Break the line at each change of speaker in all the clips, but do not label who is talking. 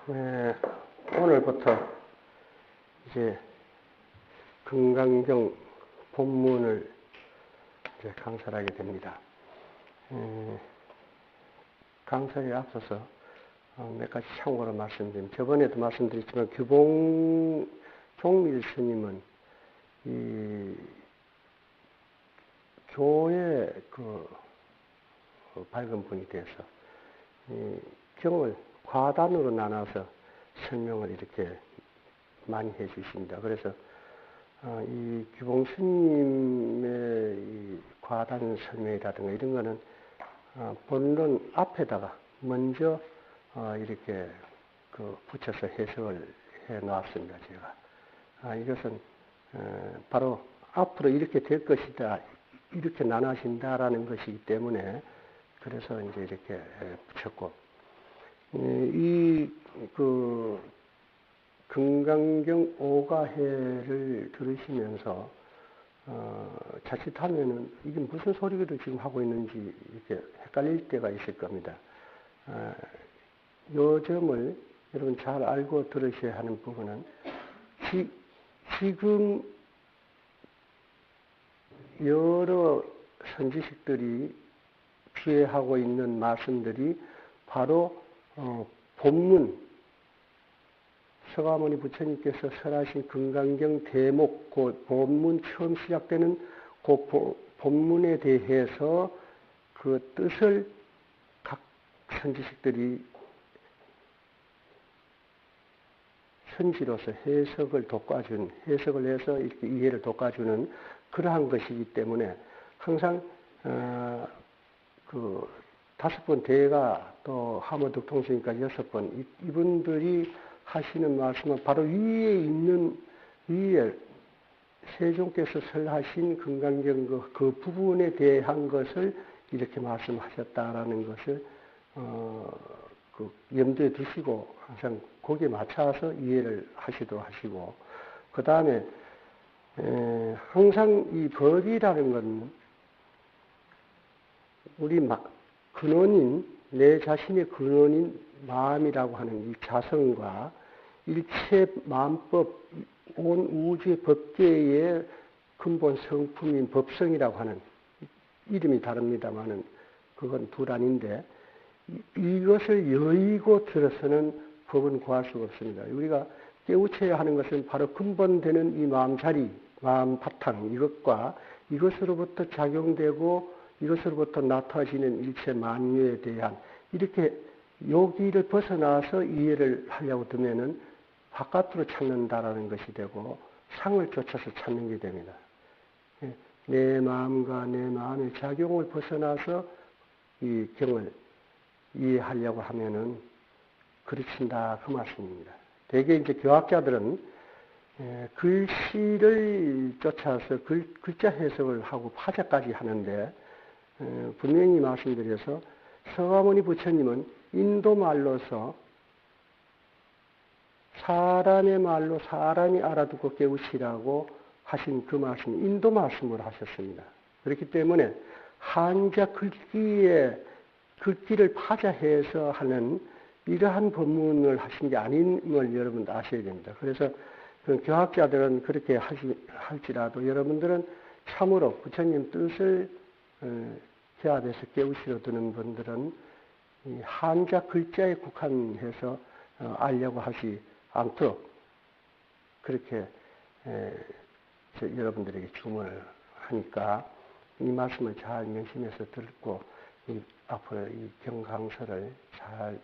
네, 오늘부터 이제 금강경 본문을 이제 강사를 하게 됩니다. 강사에 앞서서 몇 가지 참고로 말씀드리면, 저번에도 말씀드렸지만 규봉 종밀 스님은 이 교회 밝은 분이 돼서 이 경을 과단으로 나눠서 설명을 이렇게 많이 해 주십니다. 그래서 이 규봉 스님의 이 과단 설명이라든가 이런 거는 본론 앞에다가 먼저 이렇게 붙여서 해석을 해 놓았습니다. 제가 이것은 바로 앞으로 이렇게 될 것이다, 이렇게 나눠진다라는 것이기 때문에 그래서 이제 이렇게 붙였고, 이 금강경 오가해를 들으시면서 자칫하면은 이게 무슨 소리를 지금 하고 있는지 이렇게 헷갈릴 때가 있을 겁니다. 요 점을 여러분 잘 알고 들으셔야 하는 부분은, 지금 여러 선지식들이 피해하고 있는 말씀들이 바로 본문, 서가모니 부처님께서 설하신 금강경 대목, 그 본문 처음 시작되는 그 본문에 대해서 그 뜻을 각 선지식들이 선지로서 해석을 해서 이렇게 이해를 돋궈주는 그러한 것이기 때문에 항상 그 5번 대가 또 하모득통수니까 6번, 이분들이 하시는 말씀은 바로 위에 세종께서 설하신 금강경 그 부분에 대한 것을 이렇게 말씀하셨다라는 것을 염두에 두시고 항상 거기에 맞춰서 이해를 하시도록 하시고, 그 다음에 항상 이 법이라는 건 우리 근원인, 내 자신의 근원인 마음이라고 하는 이 자성과 일체 마음법, 온 우주의 법계의 근본 성품인 법성이라고 하는, 이름이 다릅니다만은 그건 둘 아닌데, 이것을 여의고 들어서는 법은 구할 수가 없습니다. 우리가 깨우쳐야 하는 것은 바로 근본되는 이 마음 자리, 마음 바탕, 이것과 이것으로부터 작용되고 이것으로부터 나타지는 일체 만유에 대한, 이렇게 여기를 벗어나서 이해를 하려고 들면은 바깥으로 찾는다라는 것이 되고 상을 쫓아서 찾는 게 됩니다. 내 마음과 내 마음의 작용을 벗어나서 이 경을 이해하려고 하면은 그르친다, 그 말씀입니다. 대개 이제 교학자들은 글씨를 쫓아서 글자 해석을 하고 파자까지 하는데, 분명히 말씀드려서 서가모니 부처님은 인도 말로서 사람의 말로 사람이 알아듣고 깨우치라고 하신 그 말씀, 인도 말씀을 하셨습니다. 그렇기 때문에 한자 글귀를 파자해서 하는 이러한 법문을 하신 게 아님을 여러분도 아셔야 됩니다. 그래서 그 교학자들은 그렇게 할지라도 여러분들은 참으로 부처님 뜻을 제압해서 깨우치려 드는 분들은 이 한자 글자에 국한해서 알려고 하지 않도록 그렇게 여러분들에게 주문을 하니까 이 말씀을 잘 명심해서 듣고 앞으로 이 경강서를 잘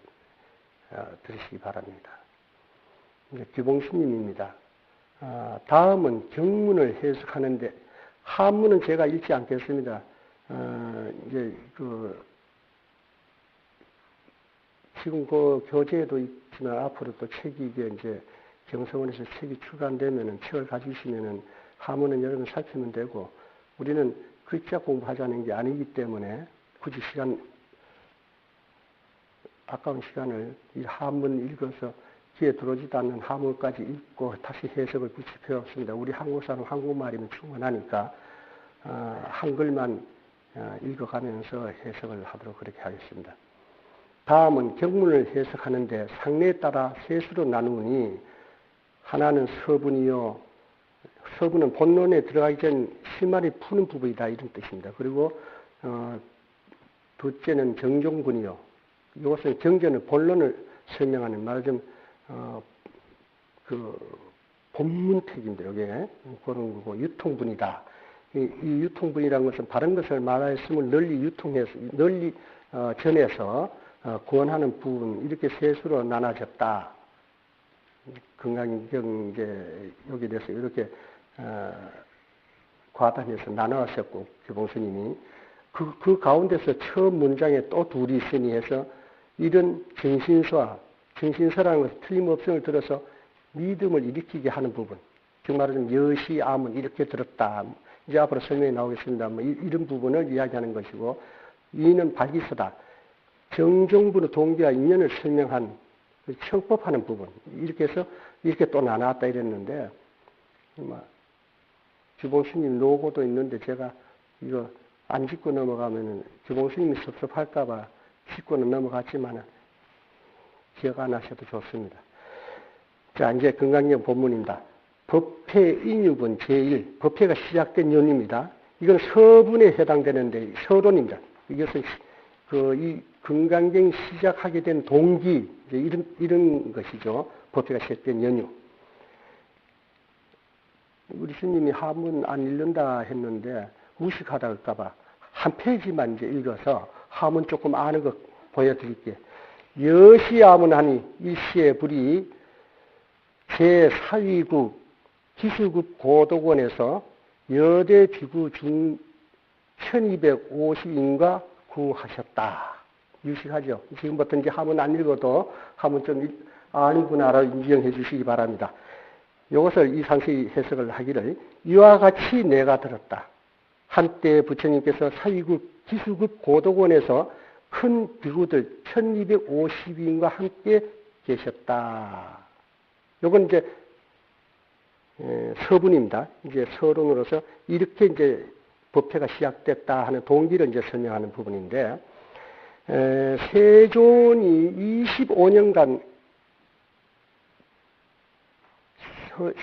들으시기 바랍니다. 규봉스님입니다. 다음은 경문을 해석하는데, 한문은 제가 읽지 않겠습니다. 지금 그 교재에도 있지만 앞으로 또 책이 이제 경서원에서 책이 출간되면은 책을 가지시면은 한문은 여러분 살피면 되고, 우리는 글자 공부하자는 게 아니기 때문에 굳이 아까운 시간을 이 한문 읽어서 귀에 들어오지도 않는 한문까지 읽고 다시 해석을 붙일 필요 없습니다. 우리 한국 사람 한국말이면 충분하니까 한글만 읽어가면서 해석을 하도록 그렇게 하겠습니다. 다음은 경문을 해석하는데 상례에 따라 셋으로 나누니 하나는 서분이요. 서분은 본론에 들어가기 전 실마리 푸는 부분이다 이런 뜻입니다. 그리고 둘째는 정종분이요. 이것은 경전의 본론을 설명하는 말하자면 그 본문택인데 이게 그런 거고 유통분이다. 이 유통분이라는 것은 바른 것을 말하였음을 널리 유통해서 널리 전해서 구원하는 부분 이렇게 셋으로 나눠졌다. 건강경 이제 여기에 대해서 이렇게 과단해서 나누었었고 교봉스님이 그 가운데서 처음 문장에 또 둘이 있으니 해서 이런 정신서라는 것은 틀림없음을 들어서 믿음을 일으키게 하는 부분. 즉 말하자면 여시암은 이렇게 들었다. 이제 앞으로 설명이 나오겠습니다. 뭐 이런 부분을 이야기하는 것이고 이는 발기서다. 정종분의 동기와 인연을 설명한 청법하는 부분. 이렇게 해서 이렇게 또 나눴다 이랬는데 주봉스님 로고도 있는데 제가 이거 안 짚고 넘어가면은 주봉스님이 섭섭할까봐 짚고는 넘어갔지만은 기억 안 하셔도 좋습니다. 자, 이제 건강경 본문입니다. 법회 인유분 제1, 법회가 시작된 연입니다. 이건 서분에 해당되는데 서론입니다. 이것은 이 건강경 시작하게 된 동기 이제 이런 것이죠. 법회가 시작된 연유. 우리 스님이 하문 안 읽는다 했는데 무식하다 할까봐 한 페이지만 이제 읽어서 하문 조금 아는 거 보여드릴게요. 여시하문하니 일시의 불이 제4위국 기수급 고독원에서 여대 비구 중 1250인과 구하셨다. 유식하죠. 지금부터 이제 하문 안 읽어도 하문 좀 아니구나라고 인정해 주시기 바랍니다. 이것을 이상시 해석을 하기를 이와 같이 내가 들었다. 한때 부처님께서 사위국 기수급 고독원에서 큰 비구들 1250인과 함께 계셨다. 요건 이제 서분입니다. 이제 서론으로서 이렇게 이제 법회가 시작됐다 하는 동기를 이제 설명하는 부분인데 세존이 25년간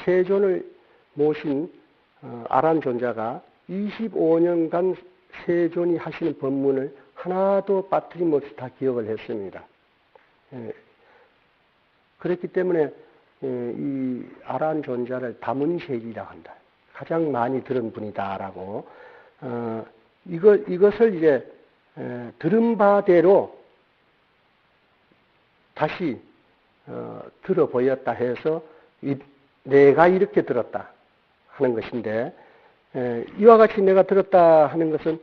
세존을 모신 아란존자가 25년간 세존이 하시는 법문을 하나도 빠뜨림없이 다 기억을 했습니다. 그렇기 때문에 이 아란존자를 다문세리라고 한다. 가장 많이 들은 분이다라고 이것을 이제 들은 바대로 다시 들어보였다 해서 내가 이렇게 들었다 하는 것인데 이와 같이 내가 들었다 하는 것은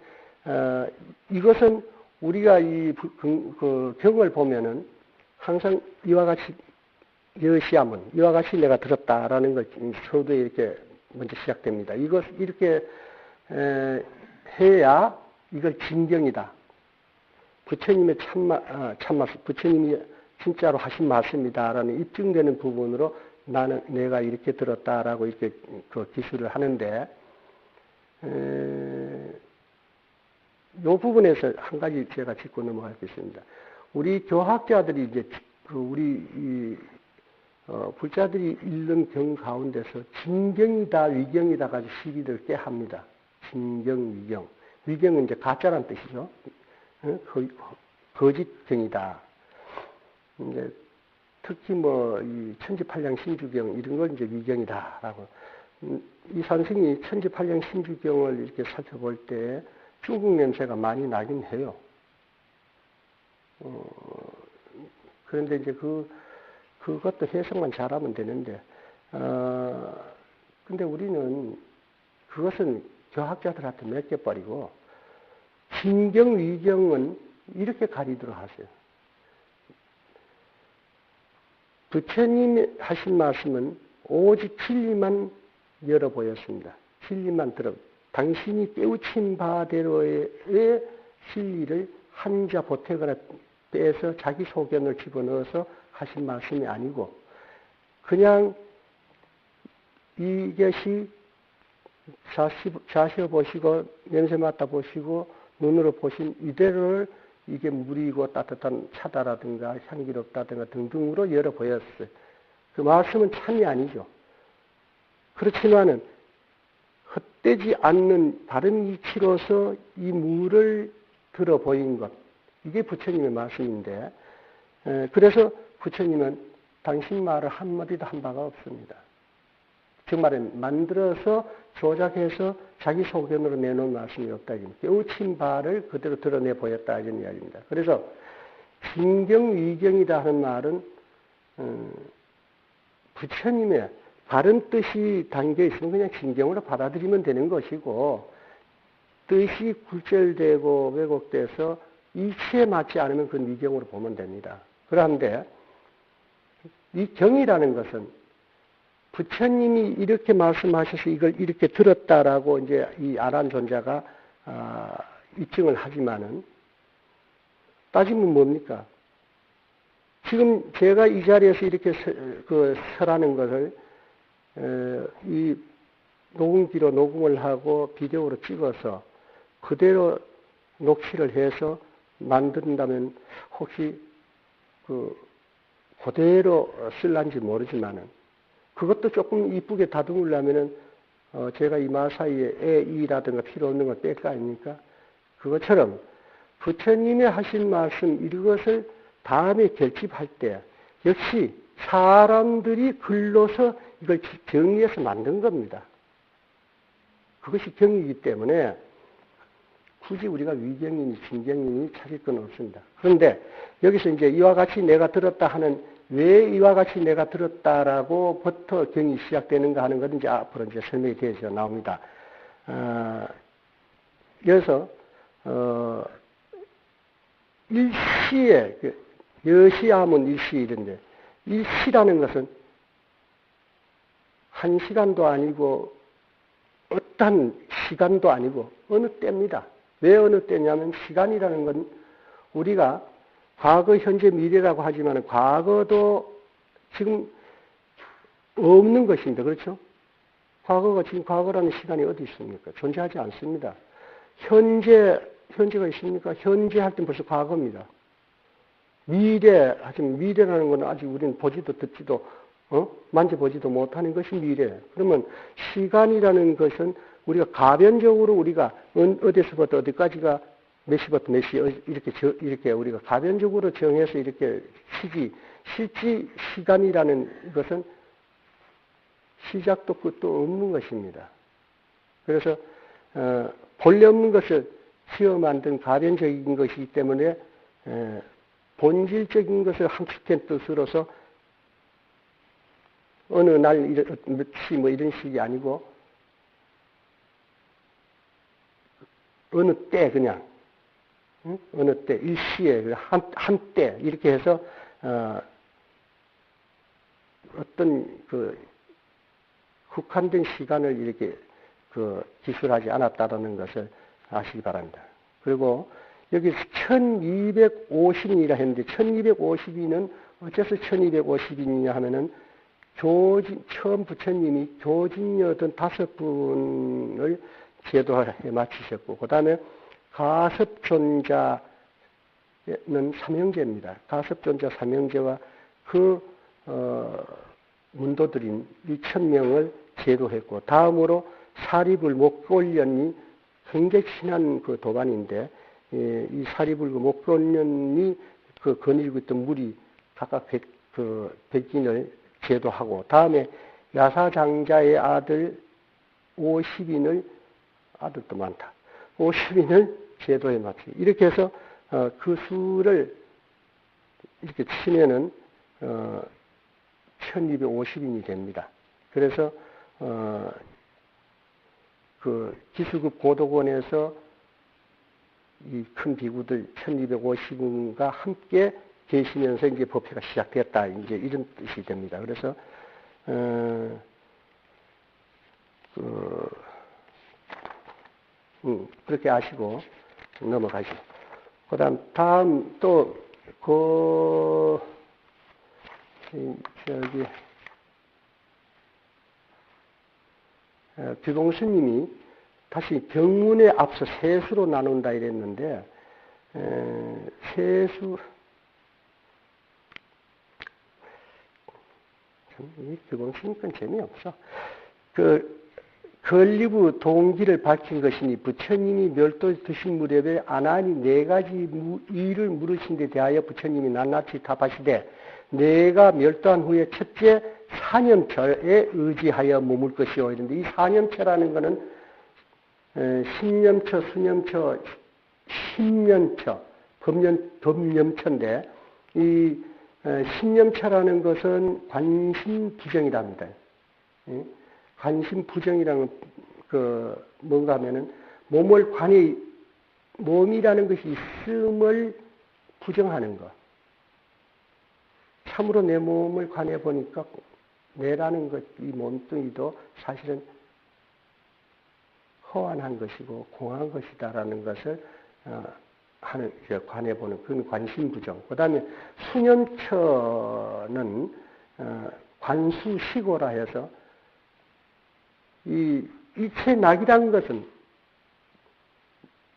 이것은 우리가 그 경을 보면은 항상 이와 같이 여시하면 이와 같이 내가 들었다라는 것 서두에 이렇게 먼저 시작됩니다. 이것 이렇게 해야 이걸 진경이다. 부처님의 참말씀, 부처님이 진짜로 하신 말씀이다라는 입증되는 부분으로 내가 이렇게 들었다라고 이렇게 그 기술을 하는데, 이 부분에서 한 가지 제가 짚고 넘어갈 게 있습니다. 우리 교학자들이 이제 불자들이 읽는 경 가운데서 진경이다, 위경이다 가지고 시비를 꽤 합니다. 진경, 위경. 위경은 이제 가짜란 뜻이죠. 거짓경이다. 이제 특히 이 천지팔량 신주경 이런 걸 이제 위경이다라고. 이 선생이 천지팔량 신주경을 이렇게 살펴볼 때 중국 냄새가 많이 나긴 해요. 그런데 이제 그것도 해석만 잘하면 되는데, 근데 우리는 그것은 교학자들한테 맡겨버리고, 진경, 위경은 이렇게 가리도록 하세요. 부처님이 하신 말씀은 오직 진리만 열어 보였습니다. 진리만 당신이 깨우친 바대로의 진리를 한자 보태거나 빼서 자기 소견을 집어넣어서 하신 말씀이 아니고, 그냥 이것이 자셔 보시고, 냄새 맡아 보시고, 눈으로 보신 이대로를 이게 물이고 따뜻한 차다라든가 향기롭다든가 등등으로 열어 보였어요. 그 말씀은 참이 아니죠. 그렇지만은 헛되지 않는 바른 이치로서 이 물을 들어 보인 것, 이게 부처님의 말씀인데, 그래서 부처님은 당신 말을 한마디도 한 바가 없습니다. 정말은 만들어서 조작해서 자기 소견으로 내놓은 말씀이 없다. 깨우친 바를 그대로 드러내 보였다. 이런 이야기입니다. 그래서 진경위경이다 하는 말은 부처님의 바른 뜻이 담겨 있으면 그냥 진경으로 받아들이면 되는 것이고, 뜻이 굴절되고 왜곡돼서 이치에 맞지 않으면 그건 위경으로 보면 됩니다. 그런데 이 경이라는 것은 부처님이 이렇게 말씀하셔서 이걸 이렇게 들었다라고 이제 이 아란존자가 입증을 하지만은 따지면 뭡니까? 지금 제가 이 자리에서 이렇게 서라는 것을 이 녹음기로 녹음을 하고 비디오로 찍어서 그대로 녹취를 해서 만든다면 혹시 그대로 쓸란지 모르지만은 그것도 조금 이쁘게 다듬으려면은 제가 이 말 사이에 에, 이라든가 필요 없는 걸 뺄 거 아닙니까? 그것처럼 부처님의 하신 말씀 이것을 다음에 결집할 때 역시 사람들이 글로서 이걸 정리해서 만든 겁니다. 그것이 경이기 때문에 굳이 우리가 위경이니 진경이니 찾을 건 없습니다. 그런데 여기서 이제 이와 같이 내가 들었다 하는 왜 이와 같이 내가 들었다라고부터 경이 시작되는가 하는 것은 이제 앞으로 이제 설명이 되어서 나옵니다. 그래서 일시에 여시하면 일시 이런데 일시라는 것은 한 시간도 아니고 어떠한 시간도 아니고 어느 때입니다. 왜 어느 때냐면 시간이라는 건 우리가 과거, 현재, 미래라고 하지만 과거도 지금 없는 것입니다. 그렇죠? 과거가 지금 과거라는 시간이 어디 있습니까? 존재하지 않습니다. 현재가 있습니까? 현재 할 땐 벌써 과거입니다. 하지만 미래라는 건 아직 우리는 보지도 듣지도 만져보지도 못하는 것이 미래. 그러면 시간이라는 것은 우리가 가변적으로 우리가 어디서부터 어디까지가 몇 시부터 몇 시 이렇게 우리가 가변적으로 정해서 이렇게 실제 시간이라는 것은 시작도 끝도 없는 것입니다. 그래서 본래 없는 것을 지어 만든 가변적인 것이기 때문에 본질적인 것을 함축된 뜻으로서 어느 날 몇시 뭐 이런 식이 아니고 어느 때 그냥 어느 때 일시에 한때 이렇게 해서 어떤 국한된 시간을 이렇게 기술하지 않았다라는 것을 아시기 바랍니다. 그리고 여기 1250인이라 했는데 1250인은 어째서 1250인이냐 하면은 처음 부처님이 교진여든 5분을 제도해 마치셨고 그 다음에 가섭존자는 삼형제입니다. 가섭존자 삼형제와 문도들인 1000명을 제도했고 다음으로 사리불 목골련이 굉장히 친한 도반인데 이 사리불 목골련이 거닐고 있던 물이 각각 100인을 제도하고 다음에 야사장자의 아들 50인을 아들도 많다. 50인을 제도에 맞추고 이렇게 해서 그 수를 이렇게 치면은 1250인이 됩니다. 그래서 기수급 고도권에서 이 큰 비구들 1250인과 함께 계시면서 이제 법회가 시작됐다. 이제 이런 뜻이 됩니다. 그래서 그렇게 아시고 넘어가시고 다음 또 비공스님이 다시 병문에 앞서 세수로 나눈다 이랬는데, 세수, 이 교공신권 재미없어. 건리부 동기를 밝힌 것이니 부처님이 별도 드신 무렵에 아나니 네 가지 일을 물으신 데 대하여 부처님이 낱낱이 답하시되 내가 멸도한 후에 첫째 사념처에 의지하여 머물 것이요. 이런데 이 사념처라는 것은 신념처, 수념처, 신념처, 법념처인데 이 신념처라는 것은 관심부정이랍니다. 관심부정이라는 뭔가 하면은 몸이라는 것이 있음을 부정하는 것. 참으로 내 몸을 관해 보니까 내라는 것, 이 몸뚱이도 사실은 허완한 것이고 공한 것이다라는 것을 관해 보는 그건 관심부정. 그 다음에 수념처는 관수시고라 해서 이 일체 낙이라는 것은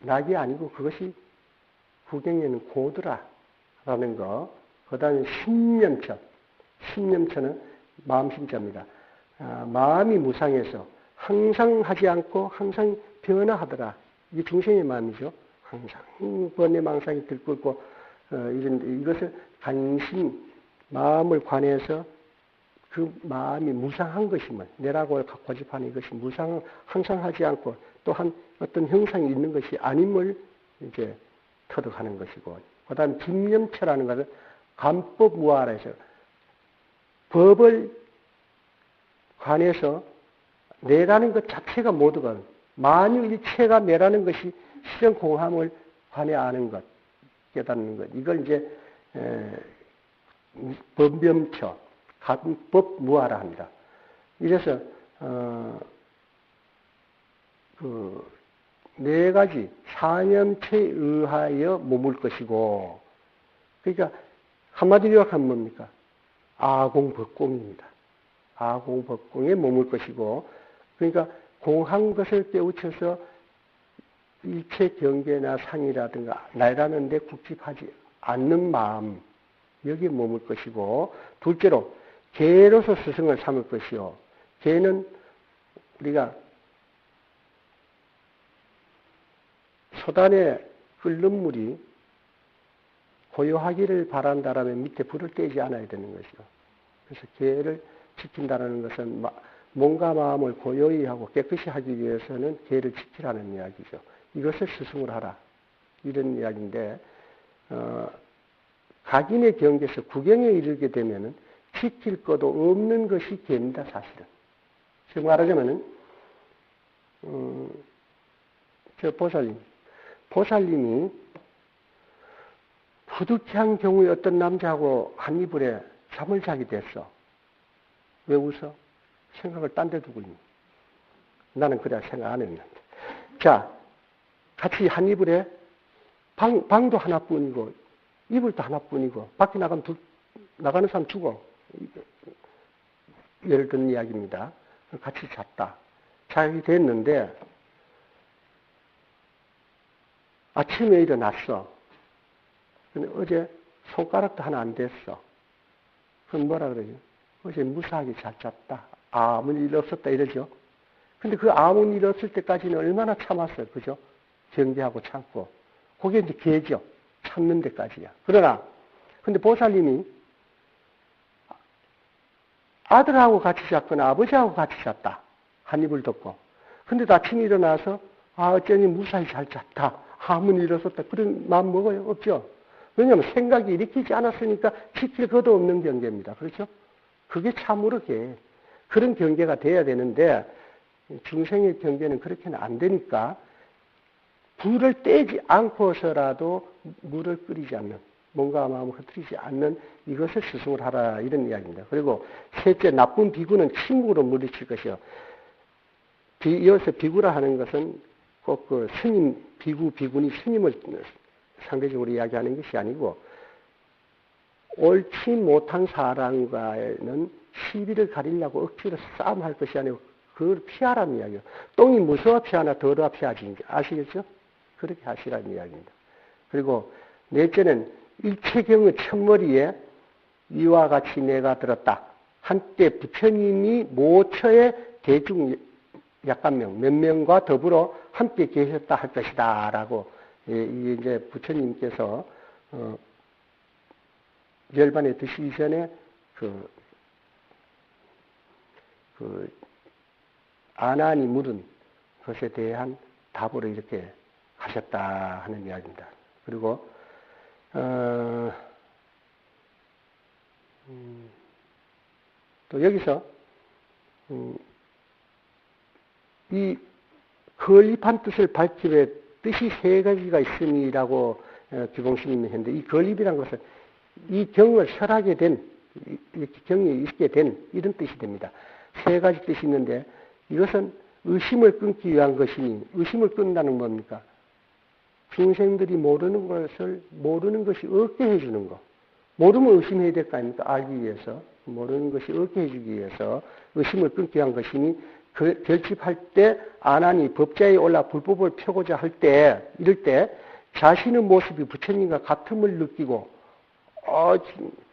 낙이 아니고 그것이 구경에는 고드라라는 거. 그 다음에 심념처. 심념처는 마음심자입니다. 마음이 무상해서 항상 하지 않고 항상 변화하더라. 이게 중생의 마음이죠. 항상 번뇌망상이 들끓고 이것을 관심, 마음을 관해서 그 마음이 무상한 것임을 내라고 고집하는 이것이 항상 하지 않고 또한 어떤 형상이 있는 것이 아님을 이제 터득하는 것이고, 그 다음 빈념처라는 것은 간법무아라해서 법을 관해서 내라는 것 자체가 모두가 만유일체가 내라는 것이 실현 공함을 관해 아는 것, 깨닫는 것. 이걸 이제 법념처, 간법무아라 합니다. 이래서 네 가지 사념체에 의하여 머물 것이고, 그러니까 한마디로 요약하면 뭡니까? 아공법공입니다. 아공법공에 머물 것이고, 그러니까 공한 것을 깨우쳐서 일체 경계나 상이라든가 나라는 데 국집하지 않는 마음, 여기에 머물 것이고, 둘째로 개로서 스승을 삼을 것이요. 개는 우리가 소단에 끓는 물이 고요하기를 바란다라면 밑에 불을 떼지 않아야 되는 것이죠. 그래서 개를 지킨다는 것은 몸과 마음을 고요히 하고 깨끗이 하기 위해서는 개를 지키라는 이야기죠. 이것을 스승으로 하라. 이런 이야기인데, 각인의 경계에서 구경에 이르게 되면은 지킬 것도 없는 것이 개입니다, 사실은. 즉 말하자면은, 보살님이 부득이한 경우에 어떤 남자하고 한 이불에 잠을 자게 됐어. 왜 웃어? 생각을 딴 데 두고 있니? 나는 그래 생각 안 했는데. 자, 같이 한 이불에 방도 하나뿐이고 이불도 하나뿐이고 밖에 나가는 사람 죽어. 예를 든 이야기입니다. 같이 잤다. 자게 됐는데 아침에 일어났어. 근데 어제 손가락도 하나 안 됐어. 그럼 뭐라 그러죠? 어제 무사하게 잘 잤다. 아무 일 없었다 이러죠. 근데 그 아무 일 없을 때까지는 얼마나 참았어요. 그죠? 경계하고 참고. 그게 이제 개죠. 참는 데까지야. 그러나, 근데 보살님이 아들하고 같이 잤거나 아버지하고 같이 잤다. 한 이불 덮고. 근데 아침에 일어나서, 어쩌니 무사히 잘 잤다. 아무 일 없었다. 그런 마음 먹어요? 없죠? 왜냐하면 생각이 일으키지 않았으니까 지킬 것도 없는 경계입니다. 그렇죠? 그게 참으로 그런 경계가 돼야 되는데 중생의 경계는 그렇게는 안 되니까 불을 떼지 않고서라도 물을 끓이지 않는, 몸과 마음을 흐트리지 않는 이것을 스승을 하라 이런 이야기입니다. 그리고 셋째, 나쁜 비구는 침묵으로 물리칠 것이요. 이어서 비구라 하는 것은 꼭 그 스님, 비군이 스님을 상대적으로 이야기하는 것이 아니고 옳지 못한 사람과는 시비를 가리려고 억지로 싸움할 것이 아니고 그걸 피하라는 이야기예요. 똥이 무서워 피하나 더러워 피하지. 아시겠죠? 그렇게 하시라는 이야기입니다. 그리고 넷째는 일체경의 첫머리에 이와 같이 내가 들었다. 한때 부처님이 모처의 대중 약간명, 몇 명과 더불어 함께 계셨다 할 것이다. 라고, 이제 부처님께서, 열반에 드시기 전에 아난이 물은 것에 대한 답으로 이렇게 하셨다 하는 이야기입니다. 그리고, 또 여기서, 이 건립한 뜻을 밝히되 뜻이 세 가지가 있음이라고 규봉스님이 했는데, 이 건립이란 것은 이 경을 설하게 된, 이렇게 경이 있게 된 이런 뜻이 됩니다. 세 가지 뜻이 있는데 이것은 의심을 끊기 위한 것이니, 의심을 끊는다는 뭡니까? 중생들이 모르는 것이 없게 해주는 것. 모르면 의심해야 될 거 아닙니까? 알기 위해서. 모르는 것이 없게 해주기 위해서 의심을 끊기 위한 것이니, 결집할 때 아난이 법자에 올라 불법을 펴고자 할 때, 이럴 때 자신의 모습이 부처님과 같음을 느끼고,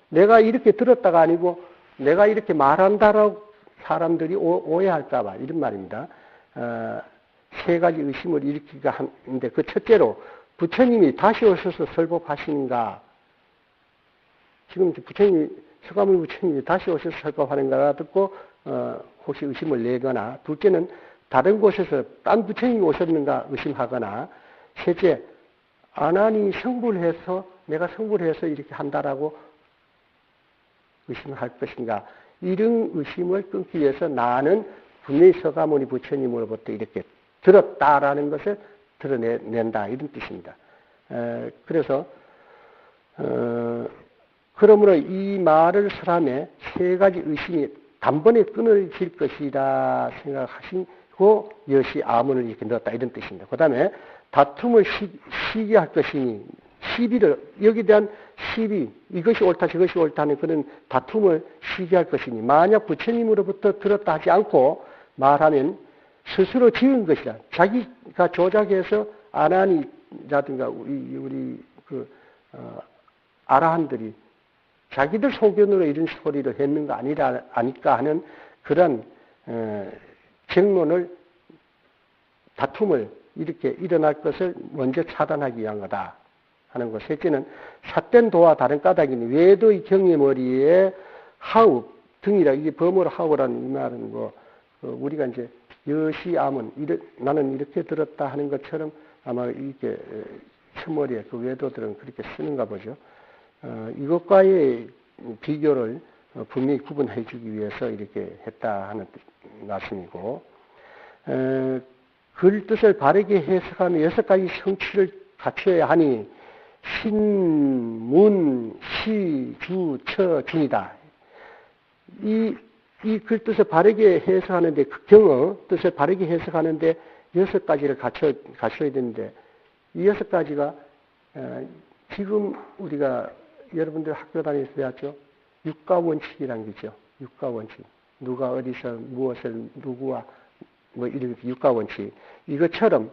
내가 이렇게 들었다가 아니고 내가 이렇게 말한다라고 사람들이 오해할까봐 이런 말입니다. 세 가지 의심을 일으키가 하는데, 그 첫째로 부처님이 다시 오셔서 설법하시는가? 지금 서가모니 부처님이 다시 오셔서 설법하는가 듣고 혹시 의심을 내거나, 둘째는 다른 곳에서 딴 부처님이 오셨는가 의심하거나, 셋째 아난이 내가 성불해서 이렇게 한다라고 의심할 것인가? 이런 의심을 끊기 위해서 나는 분명히 서가모니 부처님으로부터 이렇게 들었다라는 것을 드러낸다, 이런 뜻입니다. 그래서 그러므로 이 말을 설함에 세 가지 의심이 단번에 끊어질 것이라 생각하시고 여시 아문을 이렇게 넣었다, 이런 뜻입니다. 그 다음에 다툼을 시기 할 것이니, 시비를, 여기에 대한 시비, 이것이 옳다 저것이 옳다 하는 그런 다툼을 시기할 것이니, 만약 부처님으로부터 들었다 하지 않고 말하면 스스로 지은 것이라. 자기가 조작해서 아난이라든가 우리 아라한들이 자기들 소견으로 이런 소리를 했는 거 아닐까 하는 그런 정론을, 다툼을 이렇게 일어날 것을 먼저 차단하기 위한 거다 하는 것. 셋째는 삿된 도와 다른 까닭이니, 외도의 경의 머리에 하읍 등이라, 이게 범어로 하읍이라는 이 말은 우리가 이제 여시암은 나는 이렇게 들었다 하는 것처럼 아마 이렇게 첫머리에 그 외도들은 그렇게 쓰는가 보죠. 이것과의 비교를 분명히 구분해 주기 위해서 이렇게 했다 하는 말씀이고, 글 뜻을 바르게 해석하며 6가지 성취를 갖춰야 하니 신, 문, 시, 주, 처, 중이다. 이 글뜻을 바르게 해석하는데, 그 경어 뜻을 바르게 해석하는데 6가지를 갖춰야 되는데, 이 6가지가 지금 우리가 여러분들 학교 다니면서 배웠죠? 육가원칙이라는 게죠. 육가원칙. 누가 어디서 무엇을 누구와 이렇게 육가원칙. 이것처럼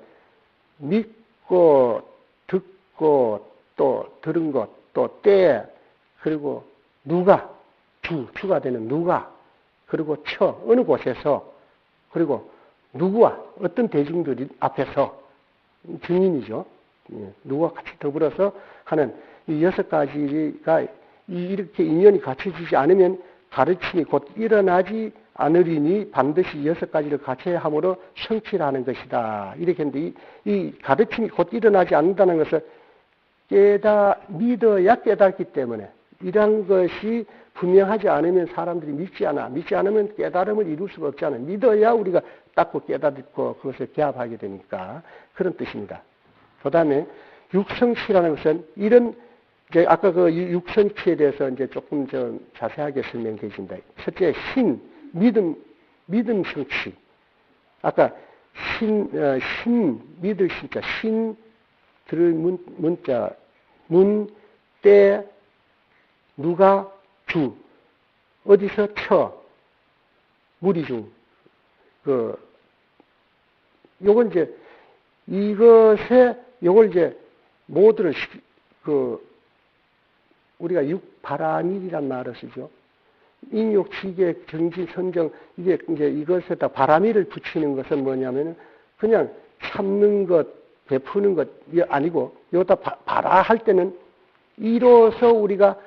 믿고 듣고 또 들은 것, 또 때, 그리고 누가, 주가 되는 누가, 그리고 어느 곳에서, 그리고 누구와 어떤 대중들이 앞에서, 증인이죠. 누구와 같이 더불어서 하는 이 6가지가 이렇게 인연이 갖춰지지 않으면 가르침이 곧 일어나지 않으리니 반드시 6가지를 갖춰야 함으로 성취하는 것이다. 이렇게 했는데, 이 가르침이 곧 일어나지 않는다는 것을 믿어야 깨닫기 때문에, 이러한 것이 분명하지 않으면 사람들이 믿지 않아. 믿지 않으면 깨달음을 이룰 수가 없잖아요. 믿어야 우리가 닦고 깨닫고 그것을 개합하게 되니까, 그런 뜻입니다. 그 다음에 육성치라는 것은 이런, 이제 아까 그 육성치에 대해서 이제 조금 좀 자세하게 설명드리겠습니다. 첫째, 믿음 성취. 아까 믿을 신자, 들을 문자, 때, 누가, 주, 어디서, 무리 중, 요건 이제, 요걸 이제, 모두를, 우리가 육바라밀이란 말을 쓰죠. 인욕, 지계, 정진, 선정, 이게 이제 이것에다 바라밀을 붙이는 것은 뭐냐면은, 그냥 참는 것, 베푸는 것, 아니고, 여기다 바라 할 때는, 이로써 우리가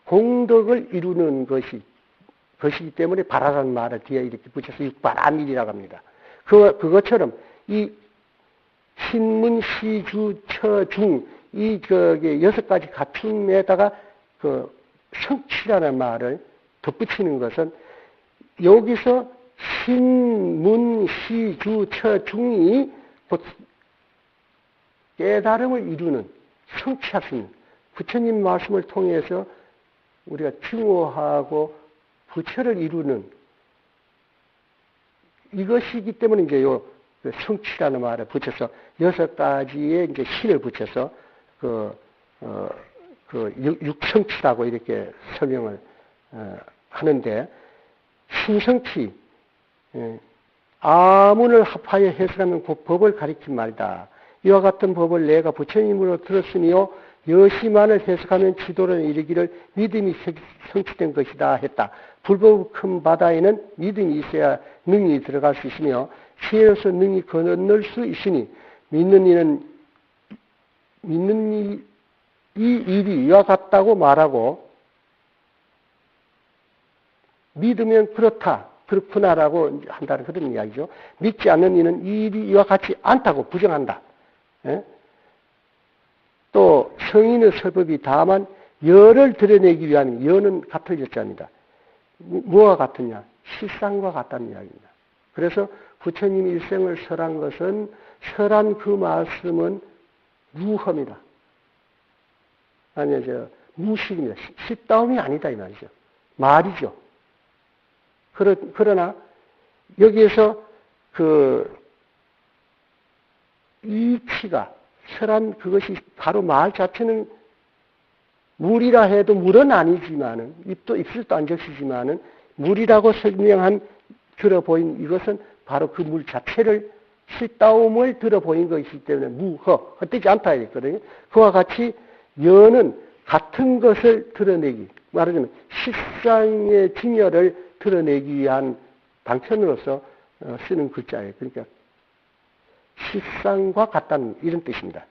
공덕을 이루는 것이기 때문에 바라라는 말을 뒤에 이렇게 붙여서 육바라밀이라고 합니다. 그것처럼, 이 신문, 시, 주, 처, 중, 여섯 가지 갖춤에다가 성취라는 말을 덧붙이는 것은 여기서 신문, 시, 주, 처, 중이 곧 깨달음을 이루는, 성취할 수 있는 부처님 말씀을 통해서 우리가 증오하고 부처를 이루는 이것이기 때문에 이제 성취라는 말을 붙여서 여섯 가지의 이제 신을 붙여서 육성취라고 이렇게 설명을 하는데, 신성취, 아문을 합하여 해석하는 그 법을 가리킨 말이다. 이와 같은 법을 내가 부처님으로 들었으며 여시만을 해석하면 지도를 이르기를 믿음이 성취된 것이다 했다. 불법 큰 바다에는 믿음이 있어야 능이 들어갈 수 있으며 지혜로서 능이 건널 수 있으니 믿는 이 일이 이와 같다고 말하고, 믿으면 그렇구나라고 한다는 그런 이야기죠. 믿지 않는 이는 이 일이 이와 같지 않다고 부정한다. 예? 또 성인의 설법이 다만 여를 드러내기 위한, 여는 같을 여자입니다. 뭐가 같으냐? 실상과 같다는 이야기입니다. 그래서 부처님이 일생을 설한 것은, 설한 그 말씀은 무험이다. 무식입니다. 실다움이 아니다 이 말이죠. 말이죠. 그러나 여기에서 이치가, 설한 그것이 바로 말 자체는 물이라 해도 물은 아니지만은, 입술도 안 적시지만은, 물이라고 들어 보인 이것은 바로 그 물 자체를, 실다움을 들어 보인 것이기 때문에 헛되지 않다 했거든요. 그와 같이 여는 같은 것을 드러내기, 말하자면 실상의 증여를 드러내기 위한 방편으로서 쓰는 글자예요. 그러니까 실상과 같다는 이런 뜻입니다.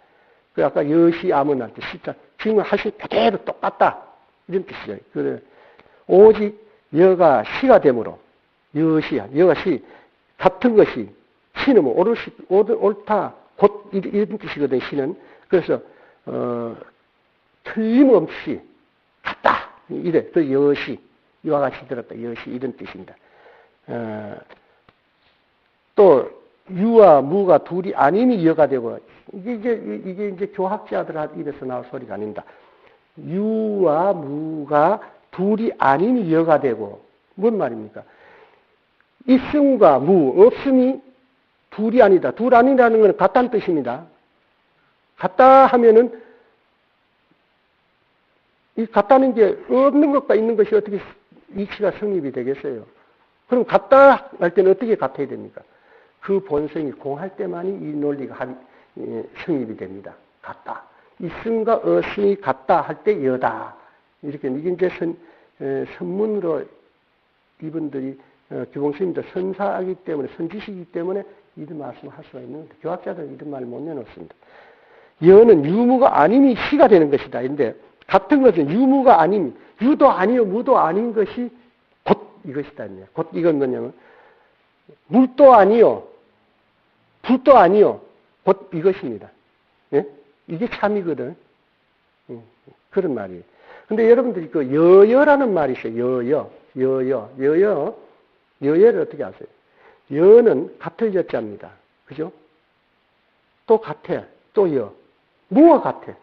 그 아까 여시 아문할 때 실상, 지금 하신 그대로 똑같다 이런 뜻이죠. 그래 오직 여가 시가 되므로, 여가 시, 같은 것이, 시는 뭐 옳다, 곧 이런 뜻이거든. 시는. 그래서 틀림없이 같다 이래. 그 여시, 이와 같이 들었다, 여시 이런 뜻입니다. 또 유와 무가 둘이 아니니 여가 되고, 이게 이제 교학자들 입에서 나올 소리가 아닙니다. 유와 무가 둘이 아니니 여가 되고, 뭔 말입니까? 있음과 무, 없음이 둘이 아니다. 둘 아니라는 건 같다는 뜻입니다. 같다 하면은, 이 같다는 게 없는 것과 있는 것이 어떻게 이치가 성립이 되겠어요? 그럼 같다 할 때는 어떻게 같아야 됩니까? 그 본성이 공할 때만이 이 논리가 성립이 됩니다. 같다. 있음과 없음이 같다 할 때 여다. 이렇게, 이게 이제 선문으로 이분들이, 교공스님도 선사하기 때문에, 선지시기 때문에 이런 말씀을 할 수가 있는데, 교학자들은 이런 말을 못 내놓습니다. 여는 유무가 아님이 시가 되는 것이다. 근데, 같은 것은 유무가 아님, 유도 아니요, 무도 아닌 것이 곧 이것이다. 곧 이건 뭐냐면, 물도 아니요, 불도 아니요, 곧 이것입니다. 예? 이게 참이거든. 그런 말이에요. 근데 여러분들이 그 여여라는 말이 있어요. 여여를 어떻게 아세요? 여는 같을 여자입니다. 그죠? 또 같아. 또 여. 뭐와 같아?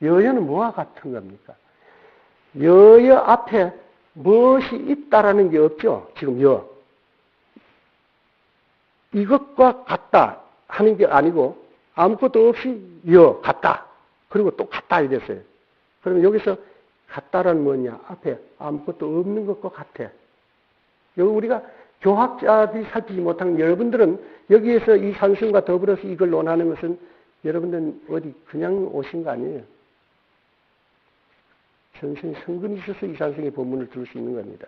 여여는 뭐와 같은 겁니까? 여여 앞에 무엇이 있다라는 게 없죠? 지금 여. 이것과 같다 하는 게 아니고 아무것도 없이 여, 같다. 그리고 또 같다 이랬어요. 그러면 여기서 같다라는 뭐냐? 앞에 아무것도 없는 것과 같아. 여기 우리가 교학자들이 살피지 못한 여러분들은 여기에서 이 산승과 더불어서 이걸 논하는 것은 여러분들은 어디 그냥 오신 거 아니에요. 선생이 성근이 있어서 이 산승의 법문을 들을 수 있는 겁니다.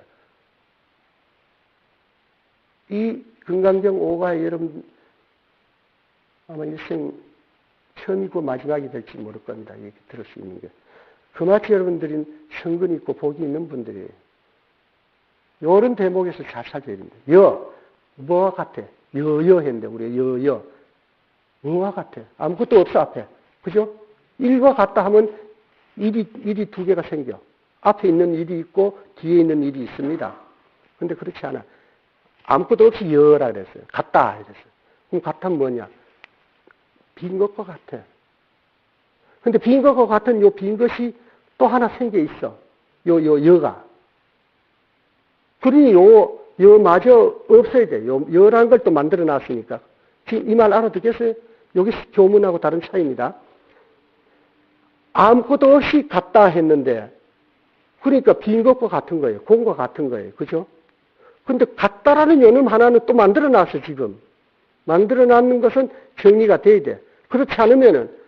이 금강경 5가 여러분 아마 일생 처음이고 마지막이 될지 모를 겁니다. 이렇게 들을 수 있는 게. 그마치 여러분들은 성근이 있고 복이 있는 분들이에요. 요런 대목에서 잘 살펴야 됩니다. 뭐와 같아? 했는데, 우리 뭐와 같아? 아무것도 없어, 앞에. 그죠? 일과 같다 하면 일이 두 개가 생겨. 앞에 있는 일이 있고, 뒤에 있는 일이 있습니다. 근데 그렇지 않아. 아무것도 없이 여라 그랬어요. 같다, 이랬어요. 그럼 같다는 뭐냐? 빈 것과 같아. 근데 빈 것과 같은 요 빈 것이 또 하나 생겨 있어. 여가. 그러니 여마저 없어야 돼. 여라는 걸 또 만들어 놨으니까. 지금 이 말 알아듣겠어요? 여기 교문하고 다른 차이입니다. 아무것도 없이 같다 했는데, 그러니까 빈 것과 같은 거예요. 공과 같은 거예요. 그죠? 근데 같다라는 요놈 하나는 또 만들어 놨어, 지금. 만들어 놨는 것은 정리가 돼야 돼. 그렇지 않으면은,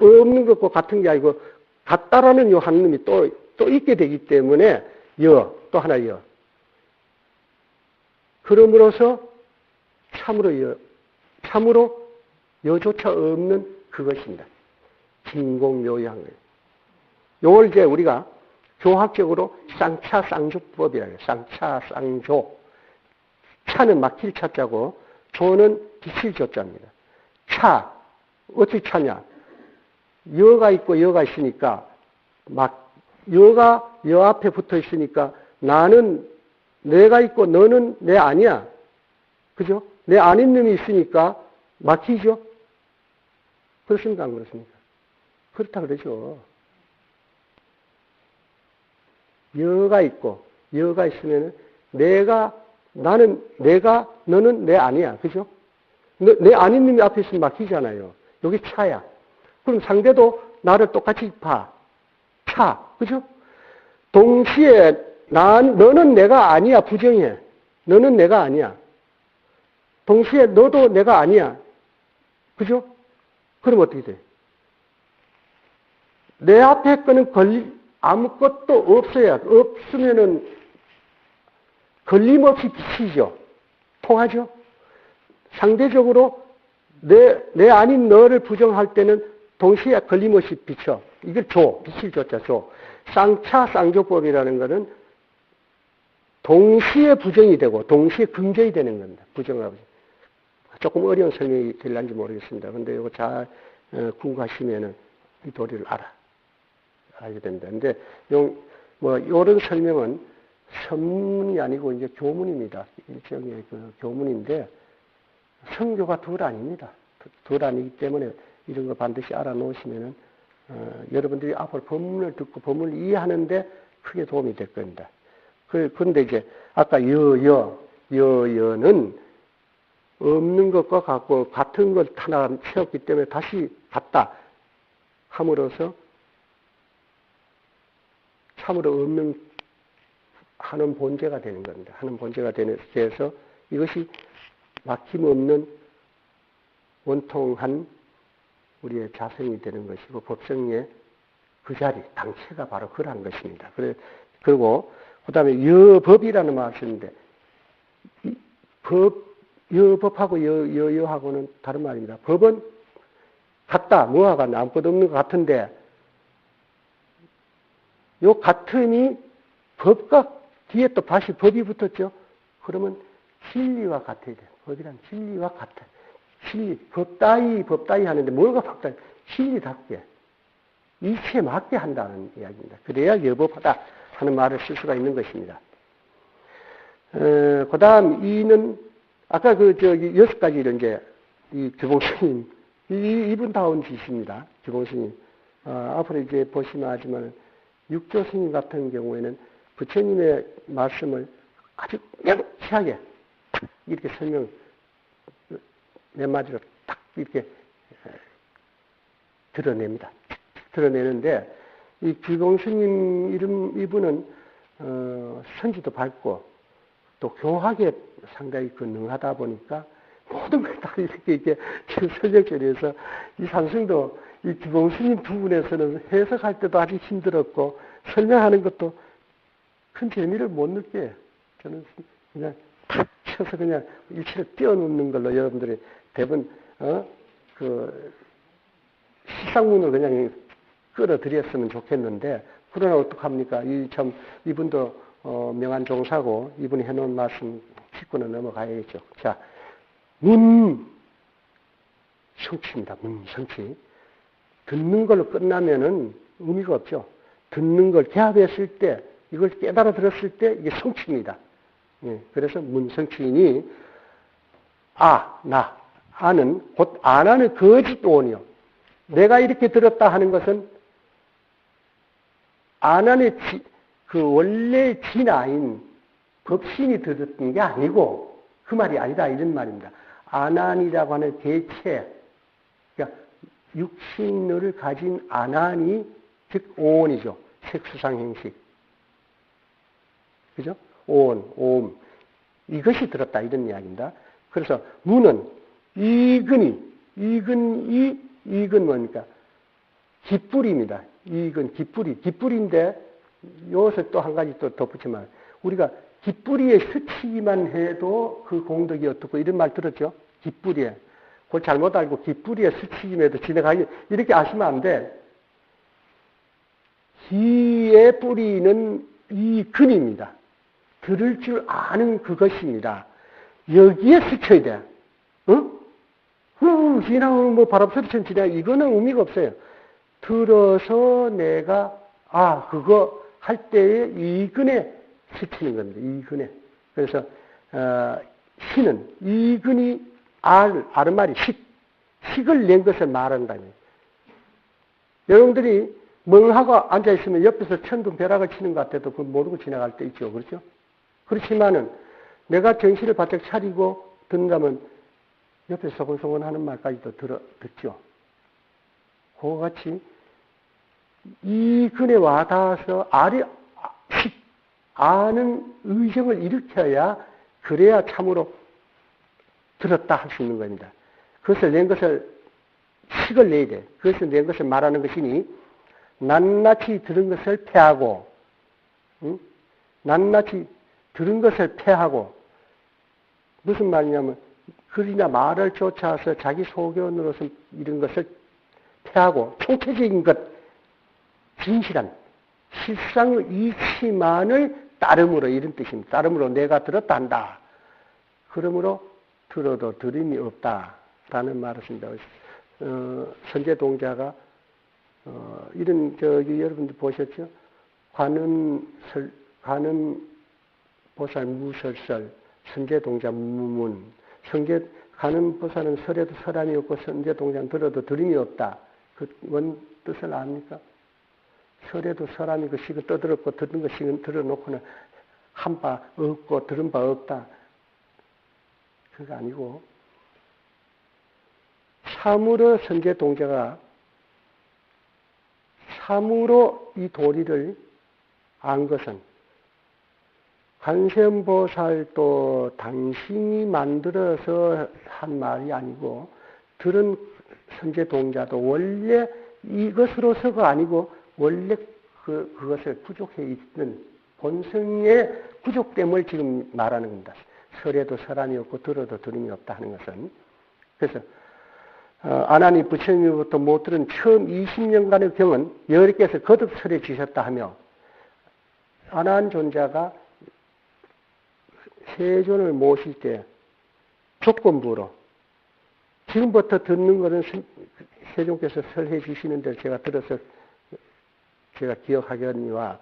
없는 것과 같은 게 아니고, 같다라는 요 한 놈이 또 있게 되기 때문에, 또 하나 그러므로서 참으로 여조차 없는 그것입니다. 진공묘유한 거예요. 요걸 이제 우리가 교학적으로 쌍차쌍조법이라고 해요. 쌍차쌍조. 차는 막힐 차자고 조는 빛을 조자입니다. 어떻게 차냐? 여가 있고 여가 있으니까 여가 여 앞에 붙어 있으니까 나는 내가 있고 너는 내 아니야. 그죠? 내 아닌 놈이 있으니까 막히죠? 그렇습니까? 안 그렇습니까? 그렇다 그러죠. 여가 있고, 여가 있으면 나는 너는 내 아니야. 그죠? 내 아닌 놈이 앞에 있으면 막히잖아요. 여기 차야. 그럼 상대도 나를 똑같이 봐. 그죠? 동시에 너는 내가 아니야. 부정해. 너는 내가 아니야. 동시에 너도 내가 아니야. 그죠? 그럼 어떻게 돼? 내 앞에 거는 아무것도 없으면은 걸림없이 비치죠. 통하죠? 상대적으로 내 아닌 너를 부정할 때는 동시에 걸림없이 비쳐. 이걸 빛을 줬자, 쌍차쌍조법이라는 것은 동시에 부정이 되고 동시에 긍정이 되는 겁니다. 부정하고. 조금 어려운 설명이 될런지 모르겠습니다. 근데 이거 잘 궁금하시면은 이 도리를 알게 됩니다. 근데 요런 설명은 선문이 아니고 이제 교문입니다. 일종의 교문인데 성교가 둘 아닙니다. 둘 아니기 때문에 이런 거 반드시 알아놓으시면은 여러분들이 앞으로 법문을 듣고 법문을 이해하는데 크게 도움이 될 겁니다. 그런데 이제 아까 여는 없는 것과 같고 같은 걸 하나 채웠기 때문에 다시 같다 함으로써 참으로 없는 하는 본제가 되는 겁니다. 하는 본제가 돼서 이것이 막힘없는 원통한 우리의 자성이 되는 것이고 법성의 그 자리, 당체가 바로 그러한 것입니다. 그리고 그 다음에 여법이라는 말을 쓰는데 여법하고 여하고는 다른 말입니다. 법은 같다. 뭐와 같나? 아무것도 없는 것 같은데 요 같음이 법과 뒤에 또 다시 법이 붙었죠. 그러면 진리와 같아야 돼요. 법이란 진리와 같아. 진리, 법다이 하는데 뭐가 법다이? 진리답게. 이치에 맞게 한다는 이야기입니다. 그래야 여법하다 하는 말을 쓸 수가 있는 것입니다. 그 다음 이는 아까 여섯 가지를 이제 이 주봉스님 이분다운 짓입니다. 주봉스님. 앞으로 이제 보시면 알지만 육조 스님 같은 경우에는 부처님의 말씀을 아주 명쾌하게 딱 이렇게 설명 몇 마디로 딱 이렇게 드러냅니다. 드러내는데 이 주봉스님 이분은 선지도 밝고 또 교학에 상당히 능하다 보니까 모든 걸 다 이렇게 지금 설명절에서 이 산승도 이 기봉스님 부분에서는 해석할 때도 아주 힘들었고 설명하는 것도 큰 재미를 못 느껴요. 저는 그냥 탁 쳐서 그냥 일체를 뛰어넘는 걸로 여러분들이 대부분 그 시상문을 그냥 끌어들였으면 좋겠는데 그러나 어떡합니까? 이분도 명한 종사고 이분이 해놓은 말씀 짚고는 넘어가야겠죠. 자, 성취입니다. 성취. 듣는 걸로 끝나면은 의미가 없죠. 듣는 걸 개합했을 때, 이걸 깨달아 들었을 때 이게 성취입니다. 예, 그래서 문성취이니 아는 곧 안 하는 거짓 오온이요. 내가 이렇게 들었다 하는 것은 안 하는 그 원래 진아인 법신이 들었던 게 아니고 그 말이 아니다 이런 말입니다. 아난이라고 하는 대체, 그러니까 육신을 가진 아난이 즉 오온이죠. 색수상 행식. 그죠? 오온, 오음. 이것이 들었다 이런 이야기입니다. 그래서 무는 이근 뭡니까? 깃불입니다. 이근 깃불인데 여기서 또 한 가지 또 덧붙이면 우리가 깃뿌리에 스치기만 해도 그 공덕이 어떻고 이런 말 들었죠? 깃뿌리에. 그걸 잘못 알고 깃뿌리에 스치기만 해도 지나가기 이렇게 아시면 안 돼. 기의 뿌리는 이 근입니다. 들을 줄 아는 그것입니다. 여기에 스쳐야 돼. 응? 지나가면 뭐 바람소리처럼 지나가 이거는 의미가 없어요. 들어서 내가 그거 할 때에 이 근에 스치는 겁니다. 이 근에. 그래서 시는 이 근이 알은 말이 식을 낸 것을 말한다니. 여러분들이 멍하고 앉아있으면 옆에서 천둥 벼락을 치는 것 같아도 그걸 모르고 지나갈 때 있죠. 그렇죠? 그렇지만은 내가 정신을 바짝 차리고 듣는다면 옆에 소곤소곤 하는 말까지도 듣죠. 그와 같이 이 근에 와닿아서 아는 의정을 일으켜야 그래야 참으로 들었다 할 수 있는 겁니다. 그것을 낸 것을 식을 내야 돼. 그것을 낸 것을 말하는 것이니 낱낱이 들은 것을 패하고 낱낱이 들은 것을 패하고 무슨 말이냐면 글이나 말을 쫓아서 자기 소견으로서 이런 것을 패하고 총체적인 것 진실한 실상의 이치만을 따름으로 이런 뜻입니다. 따름으로 내가 들었다 한다. 그러므로 들어도 들음이 없다라는 말을 씁니다. 선제동자가 이런 여러분들 보셨죠? 관은 보살 무설설, 선제동자 무문. 가는 보살은 설에도 설함이 없고 선제동자는 들어도 들음이 없다. 그 원 뜻을 압니까? 설에도 설함이 그 식은 떠들었고 듣는 거 식은 들어놓고는 한 바 없고 들은 바 없다. 그거 아니고 참으로 선제동자가 참으로 이 도리를 안 것은 관세음보살도 당신이 만들어서 한 말이 아니고 들은 선제동자도 원래 이것으로서가 아니고 원래 그것을 부족해 있는 본성의 부족됨을 지금 말하는 겁니다. 설에도 설함이 없고 들어도 들음이 없다 하는 것은. 그래서 아나니 부처님으로부터 못 들은 처음 20년간의 경은 여러께서 거듭 설해 주셨다 하며 아나한 존자가 세존을 모실 때 조건부로 지금부터 듣는 것은 세존께서 설해 주시는 대로 제가 들어서 제가 기억하겠니와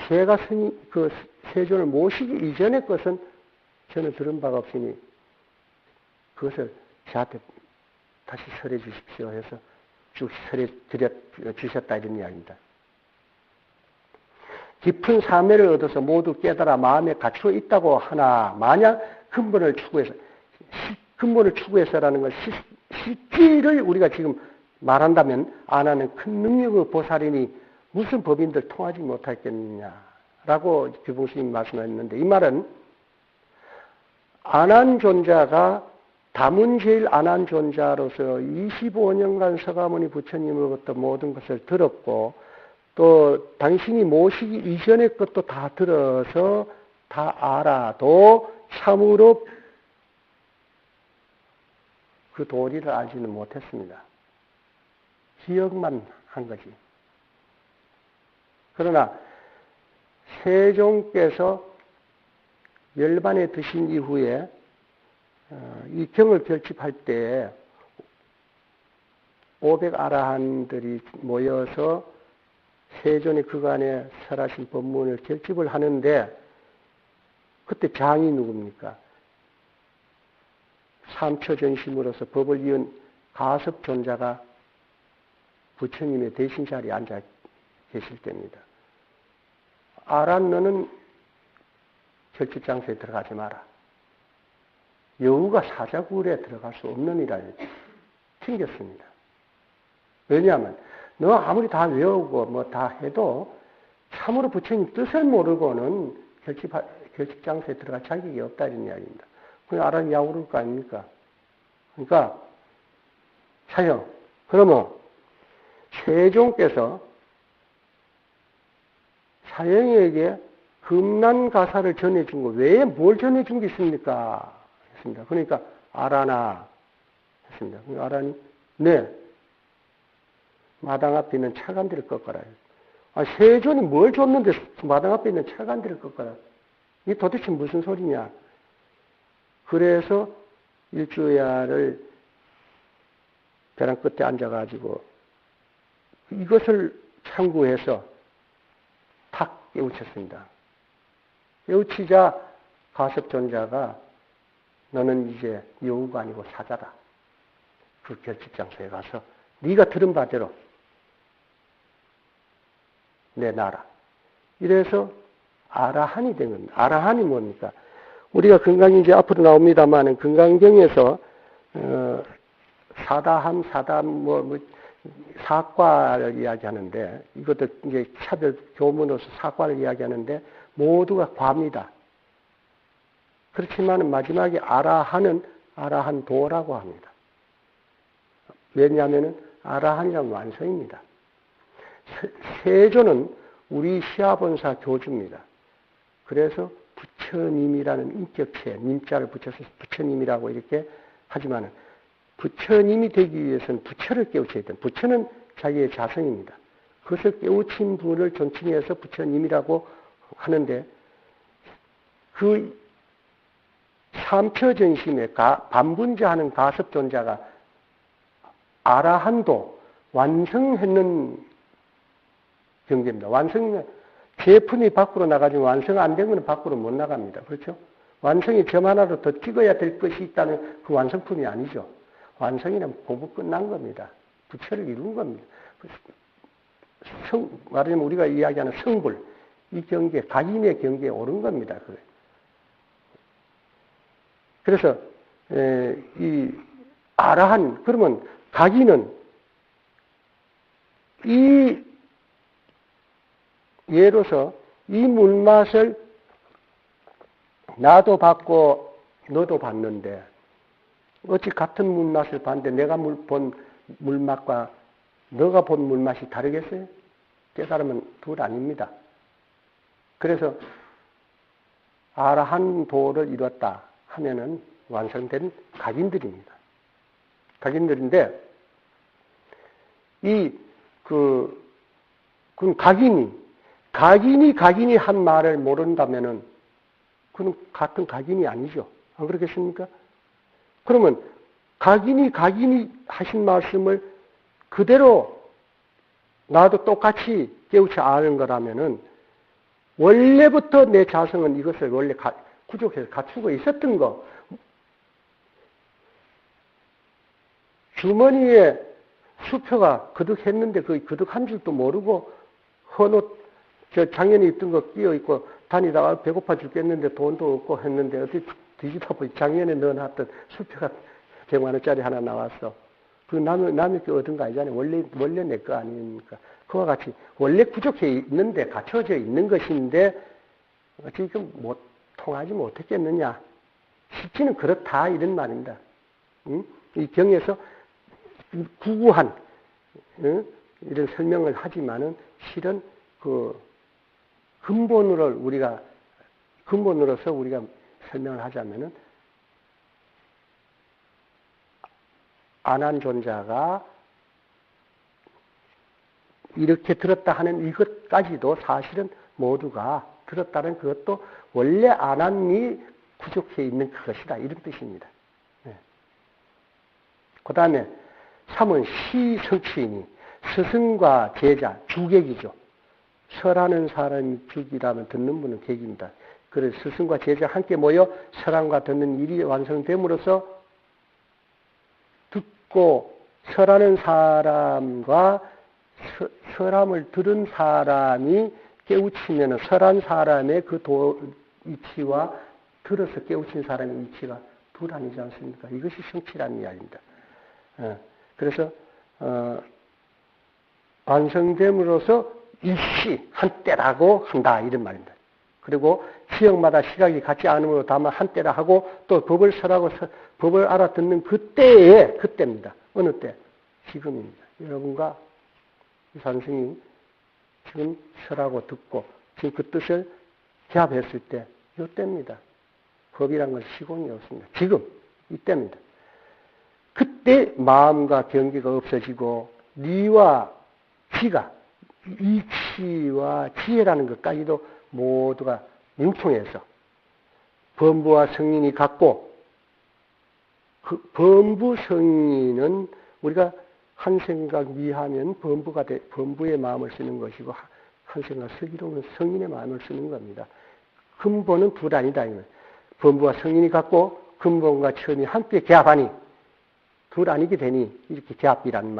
제가 그 세존을 모시기 이전의 것은 저는 들은 바가 없으니 그것을 저한테 다시 설해 주십시오 해서 쭉 설해 주셨다 이런 이야기입니다. 깊은 사매를 얻어서 모두 깨달아 마음에 갖추어 있다고 하나 만약 근본을 추구해서라는 것 실질을 우리가 지금 말한다면 안 하는 큰 능력의 보살이니 무슨 법인들 통하지 못하겠느냐라고 규봉스님이 말씀하셨는데 이 말은 안한존자가 다문제일 안한존자로서 25년간 서가모니 부처님으로부터 모든 것을 들었고 또 당신이 모시기 이전의 것도 다 들어서 다 알아도 참으로 그 도리를 알지는 못했습니다. 기억만 한 거지. 그러나 세종께서 열반에 드신 이후에 이 경을 결집할 때 500아라한들이 모여서 세존이 그간에 설하신 법문을 결집을 하는데 그때 장이 누굽니까? 삼처전심으로서 법을 이은 가섭존자가 부처님의 대신 자리에 앉아 계실 때입니다. 아란 너는 결집장소에 들어가지 마라. 여우가 사자굴에 들어갈 수 없는 일을 튕겼습니다. 왜냐하면 너 아무리 다 외우고 뭐 다 해도 참으로 부처님 뜻을 모르고는 결집장소에 들어갈 자격이 없다는 이야기입니다. 그냥 아란이 야구를 거 아닙니까? 그러니까 사형. 그러면 세종께서 사형에게 금난가사를 전해준 거 왜 뭘 전해준 게 있습니까? 했습니다. 그러니까 아라나 했습니다. 아란이 네 마당 앞에 있는 차간들을 꺾어라. 아, 세존이 뭘 줬는데 마당 앞에 있는 차간들을 꺾어라. 이게 도대체 무슨 소리냐? 그래서 일주야를 벼랑 끝에 앉아가지고 이것을 참고해서 탁 깨우쳤습니다. 깨우치자 가섭존자가 너는 이제 여우가 아니고 사자다. 그 결집장소에 가서 네가 들은 바대로 내놔라. 이래서 아라한이 된 겁니다. 아라한이 뭡니까? 우리가 건강이 이제 앞으로 나옵니다만은 건강경에서 사다함, 사과를 이야기하는데 이것도 이제 차별 교문으로서 사과를 이야기하는데 모두가 과입니다. 그렇지만 마지막에 아라한은 아라한도라고 합니다. 왜냐하면 아라한이란 완성입니다. 세조는 우리 시아본사 교주입니다. 그래서 부처님이라는 인격체, 님자를 붙여서 부처님이라고 이렇게 하지만은 부처님이 되기 위해서는 부처를 깨우쳐야 됩니다. 부처는 자기의 자성입니다. 그것을 깨우친 분을 존칭해서 부처님이라고 하는데 그 삼처전심에 반분자하는 가섭존자가 아라한도 완성했는 경계입니다. 완성이면 제품이 밖으로 나가지만 완성 안 된 것은 밖으로 못 나갑니다. 그렇죠? 완성이 점 하나로 더 찍어야 될 것이 있다는 그 완성품이 아니죠. 완성이란 공부 끝난 겁니다. 부처를 이룬 겁니다. 말하자면 우리가 이야기하는 성불, 이 경계, 각인의 경계에 오른 겁니다. 그래서 이 아라한, 그러면 각인은 이 예로서 이 물맛을 나도 받고 너도 받는데 어찌 같은 물맛을 봤는데 내가 본 물맛과 너가 본 물맛이 다르겠어요? 깨달으면 둘 아닙니다. 그래서 아라한도를 이뤘다 하면은 완성된 각인들입니다. 각인들인데 그럼 각인이 한 말을 모른다면은 그건 같은 각인이 아니죠. 안 그렇겠습니까? 그러면 각인이 하신 말씀을 그대로 나도 똑같이 깨우쳐 아는 거라면은 원래부터 내 자성은 이것을 원래 구족해서 갖추고 있었던 거. 주머니에 수표가 그득했는데 그 그득한 줄도 모르고 헌옷 작년에 입던 거 끼어 있고 다니다가 배고파 죽겠는데 돈도 없고 했는데 어디 뒤지다 보니 작년에 넣어놨던 수표가 100만 원짜리 하나 나왔어. 그 남의 게 얻은 거 아니잖아요. 원래 내 거 아닙니까? 그와 같이 원래 부족해 있는데 갖춰져 있는 것인데 지금 통하지 못했겠느냐? 실지는 그렇다 이런 말입니다. 응? 이 경에서 구구한 이런 설명을 하지만은 실은 그 근본으로서 우리가 설명을 하자면은 안한존자가 이렇게 들었다 하는 이것까지도 사실은 모두가 들었다는 그것도 원래 안한이 부족해 있는 그것이다 이런 뜻입니다. 네. 그 다음에 3은 시성취이니 스승과 제자 주객이죠. 설하는 사람이 주기라면 듣는 분은 객입니다. 그래서 스승과 제자 함께 모여 설함과 듣는 일이 완성됨으로써 듣고 설하는 사람과 설함을 들은 사람이 깨우치면 설한 사람의 그 위치와 들어서 깨우친 사람의 위치가 둘 아니지 않습니까? 이것이 성취라는 이야기입니다. 그래서 완성됨으로써 일시 한때라고 한다 이런 말입니다. 그리고 지역마다 시각이 같지 않으므로 다만 한때라 하고 또 법을 설하고 법을 알아듣는 그때입니다. 어느 때? 지금입니다. 여러분과 이 선생이 지금 설하고 듣고 지금 그 뜻을 개합했을 때 이때입니다. 법이란 건 시공이 없습니다. 지금 이때입니다. 그때 마음과 경계가 없어지고 니와 지가 이치와 지혜라는 것까지도 모두가 융통해서 범부와 성인이 같고 그 범부 성인은 우리가 한 생각 미하면 범부의 마음을 쓰는 것이고 한 생각 슬기로우면 성인의 마음을 쓰는 겁니다. 근본은 둘 아니다. 범부와 성인이 같고 근본과 처음이 함께 개합하니 둘 아니게 되니 이렇게 개합이라는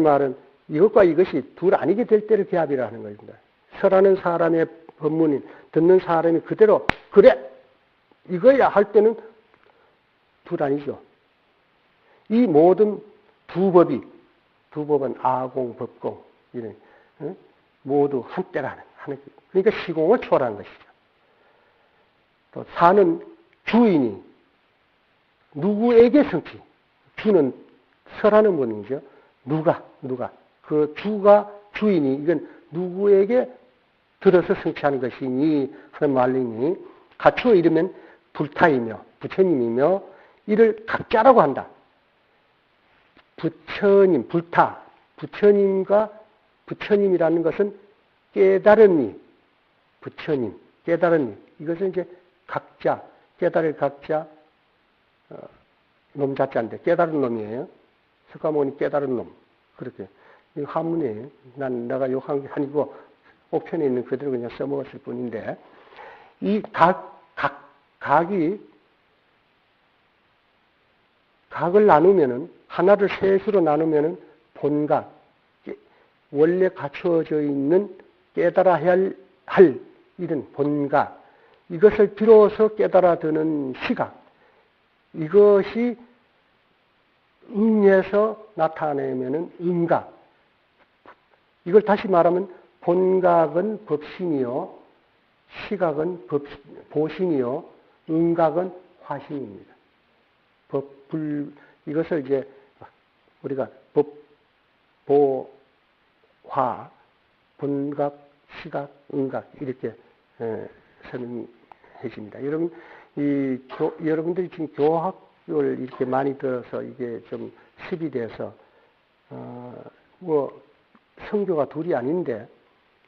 말은 이것과 이것이 둘 아니게 될 때를 개합이라 하는 것입니다. 설하는 사람의 법문인 듣는 사람이 그대로 그래 이거야 할 때는 둘 아니죠. 이 모든 두 법은 아공, 법공 이런 모두 한때라는 그러니까 시공을 초월한 것이죠. 또 사는 주인이 누구에게 성취? 주는 설하는 분이죠. 누가 그 주가 주인이 이건 누구에게 들어서 성취하는 것이니 하는 말이니 갖추어 이르면 불타이며 부처님이며 이를 각자라고 한다. 부처님, 불타, 부처님이라는 것은 깨달은 이, 부처님, 깨달은 이. 이것은 이제 각자, 깨달을 각자, 놈 자자인데 깨달은 놈이에요. 석가모니 깨달은 놈. 그렇게. 이거 한문이에요. 내가 욕한 게 아니고 옥편에 있는 그대로 그냥 써먹었을 뿐인데 이 각을 나누면은 하나를 셋으로 나누면은 본각, 원래 갖추어져 있는 깨달아야 할 이런 본각, 이것을 비로소 깨달아드는 시각, 이것이 응해서 나타내면은 응각. 이걸 다시 말하면 본각은 법신이요, 시각은 보신이요, 응각은 화신입니다. 이것을 이제 우리가 화, 본각, 시각, 응각 이렇게 설명해 줍니다. 여러분, 여러분들이 지금 교학을 이렇게 많이 들어서 이게 좀 습이 돼서 성교가 둘이 아닌데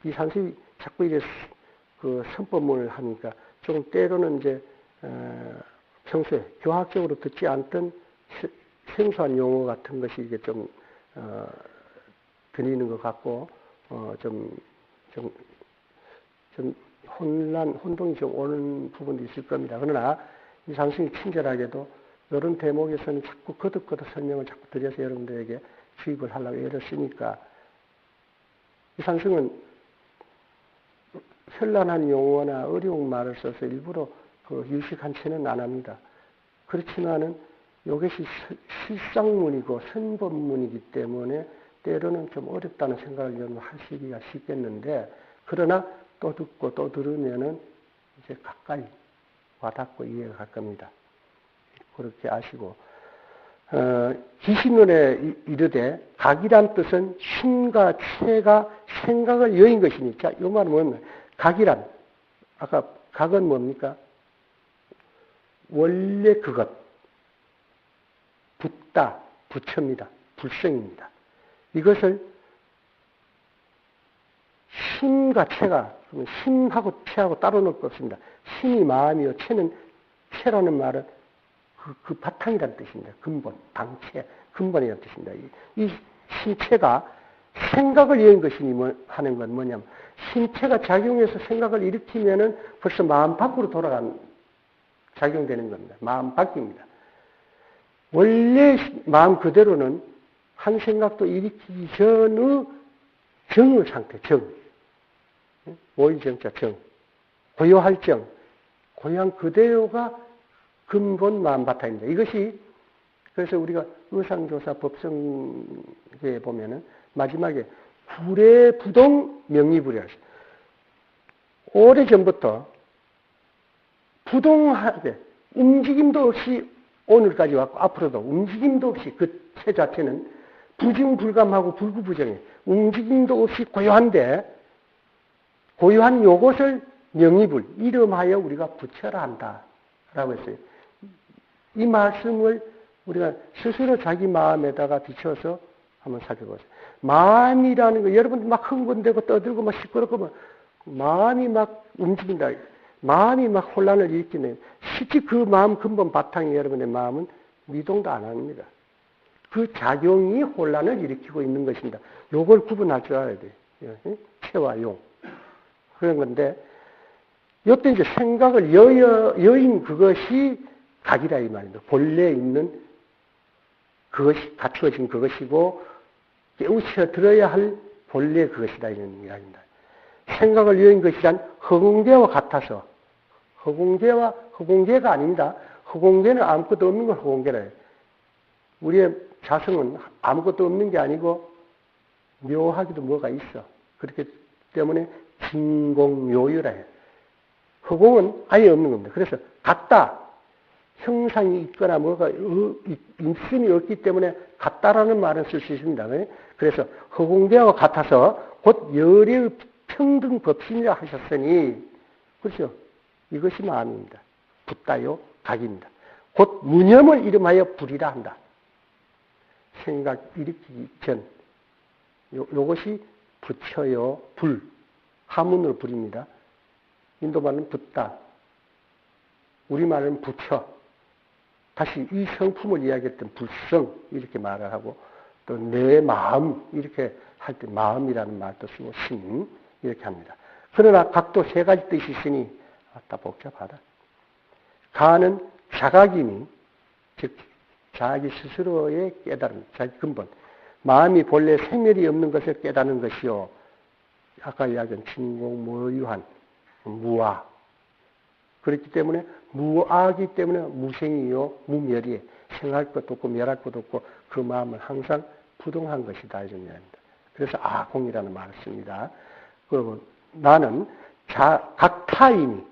이 선생님이 자꾸 이게 그 선법문을 하니까 좀 때로는 이제 평소에 교학적으로 듣지 않던 생소한 용어 같은 것이 이게 좀 들리는 것 같고 좀 혼동이 좀 오는 부분도 있을 겁니다. 그러나 이 상승이 친절하게도 이런 대목에서는 자꾸 거듭거듭 설명을 자꾸 드려서 여러분들에게 주입을 하려고 애를 쓰니까 이 상승은 현란한 용어나 어려운 말을 써서 일부러 유식한 채는 안 합니다. 그렇지만은 이것이 실상문이고 선법문이기 때문에 때로는 좀 어렵다는 생각을 좀 하시기가 쉽겠는데, 그러나 또 듣고 또 들으면은 이제 가까이 와닿고 이해가 갈 겁니다. 그렇게 아시고, 기신론에 이르되 각이란 뜻은 신과 체가 생각을 여인 것이니. 자, 이 말은 뭡니까? 각이란, 아까 각은 뭡니까? 원래 그것, 붙다, 부처입니다. 불성입니다. 이것을 신과 체가, 신하고 체하고 따로 놓을 거 없습니다. 신이 마음이요, 체라는 말은 그 바탕이라는 뜻입니다. 근본, 당체, 근본이라는 뜻입니다. 이 신체가 생각을 여는 것이니 하는 건 뭐냐면, 신체가 작용해서 생각을 일으키면은 벌써 마음 밖으로 돌아간, 작용되는 겁니다. 마음 밖입니다. 원래 마음 그대로는 한 생각도 일으키기 전의 정의 상태, 정. 오일정자 정. 고요할 정. 고요한 그대로가 근본 마음 바탕입니다. 이것이, 그래서 우리가 의상조사 법성에 보면은 마지막에 불의부동 명의불이라 했어요. 오래전부터 부동하게 움직임도 없이 오늘까지 왔고 앞으로도 움직임도 없이 그 체 자체는 부증불감하고 불구부정해. 움직임도 없이 고요한데 고요한 요것을 명의불, 이름하여 우리가 부처라 한다 라고 했어요. 이 말씀을 우리가 스스로 자기 마음에다가 비춰서 한번 살펴보세요. 마음이라는 거, 여러분 막 흥분되고 떠들고 막 시끄럽고 막 마음이 막 움직인다. 마음이 막 혼란을 일으키네. 실제 그 마음 근본 바탕이 여러분의 마음은 미동도 안 합니다. 그 작용이 혼란을 일으키고 있는 것입니다. 요걸 구분할 줄 알아야 돼요. 체와 용. 그런 건데, 요때 이제 생각을 여인 그것이 각이라 이 말입니다. 본래 있는 그것이 갖추어진 그것이고 깨우쳐 들어야 할 본래 그것이다 이런 이야기입니다. 생각을 여인 것이란 허공계와 같아서 허공계가 아닙니다. 허공계는 아무것도 없는 걸 허공계라 해요. 우리의 자성은 아무것도 없는 게 아니고 묘하기도 뭐가 있어. 그렇기 때문에 진공묘유라 해요. 허공은 아예 없는 겁니다. 그래서 같다. 형상이 있거나 뭐가 있음이 없기 때문에 같다라는 말은 쓸 수 있습니다. 그래서 허공계와 같아서 곧 열의 평등 법신이라 하셨으니, 그렇죠? 이것이 마음입니다. 붙다요, 각입니다. 곧 무념을 이름하여 불이라 한다. 생각 일으키기 전. 요것이 부처요, 불. 하문으로 불입니다. 인도말은 붙다. 우리말은 부처. 다시 이 성품을 이야기했던 불성, 이렇게 말을 하고, 또 내 마음, 이렇게 할 때 마음이라는 말도 쓰고, 심, 이렇게 합니다. 그러나 각도 세 가지 뜻이 있으니, 아따 복잡하다. 가는 자각이니, 즉, 자기 스스로의 깨달음, 자기 근본. 마음이 본래 생멸이 없는 것을 깨닫는 것이요. 아까 이야기한 진공무유한, 무아. 그렇기 때문에 무아기 때문에 무생이요, 무멸이에요. 생할 것도 없고 멸할 것도 없고 그 마음은 항상 부동한 것이다 이런 이야기입니다. 그래서 아공이라는 말을 씁니다. 그리고 나는 각타이니,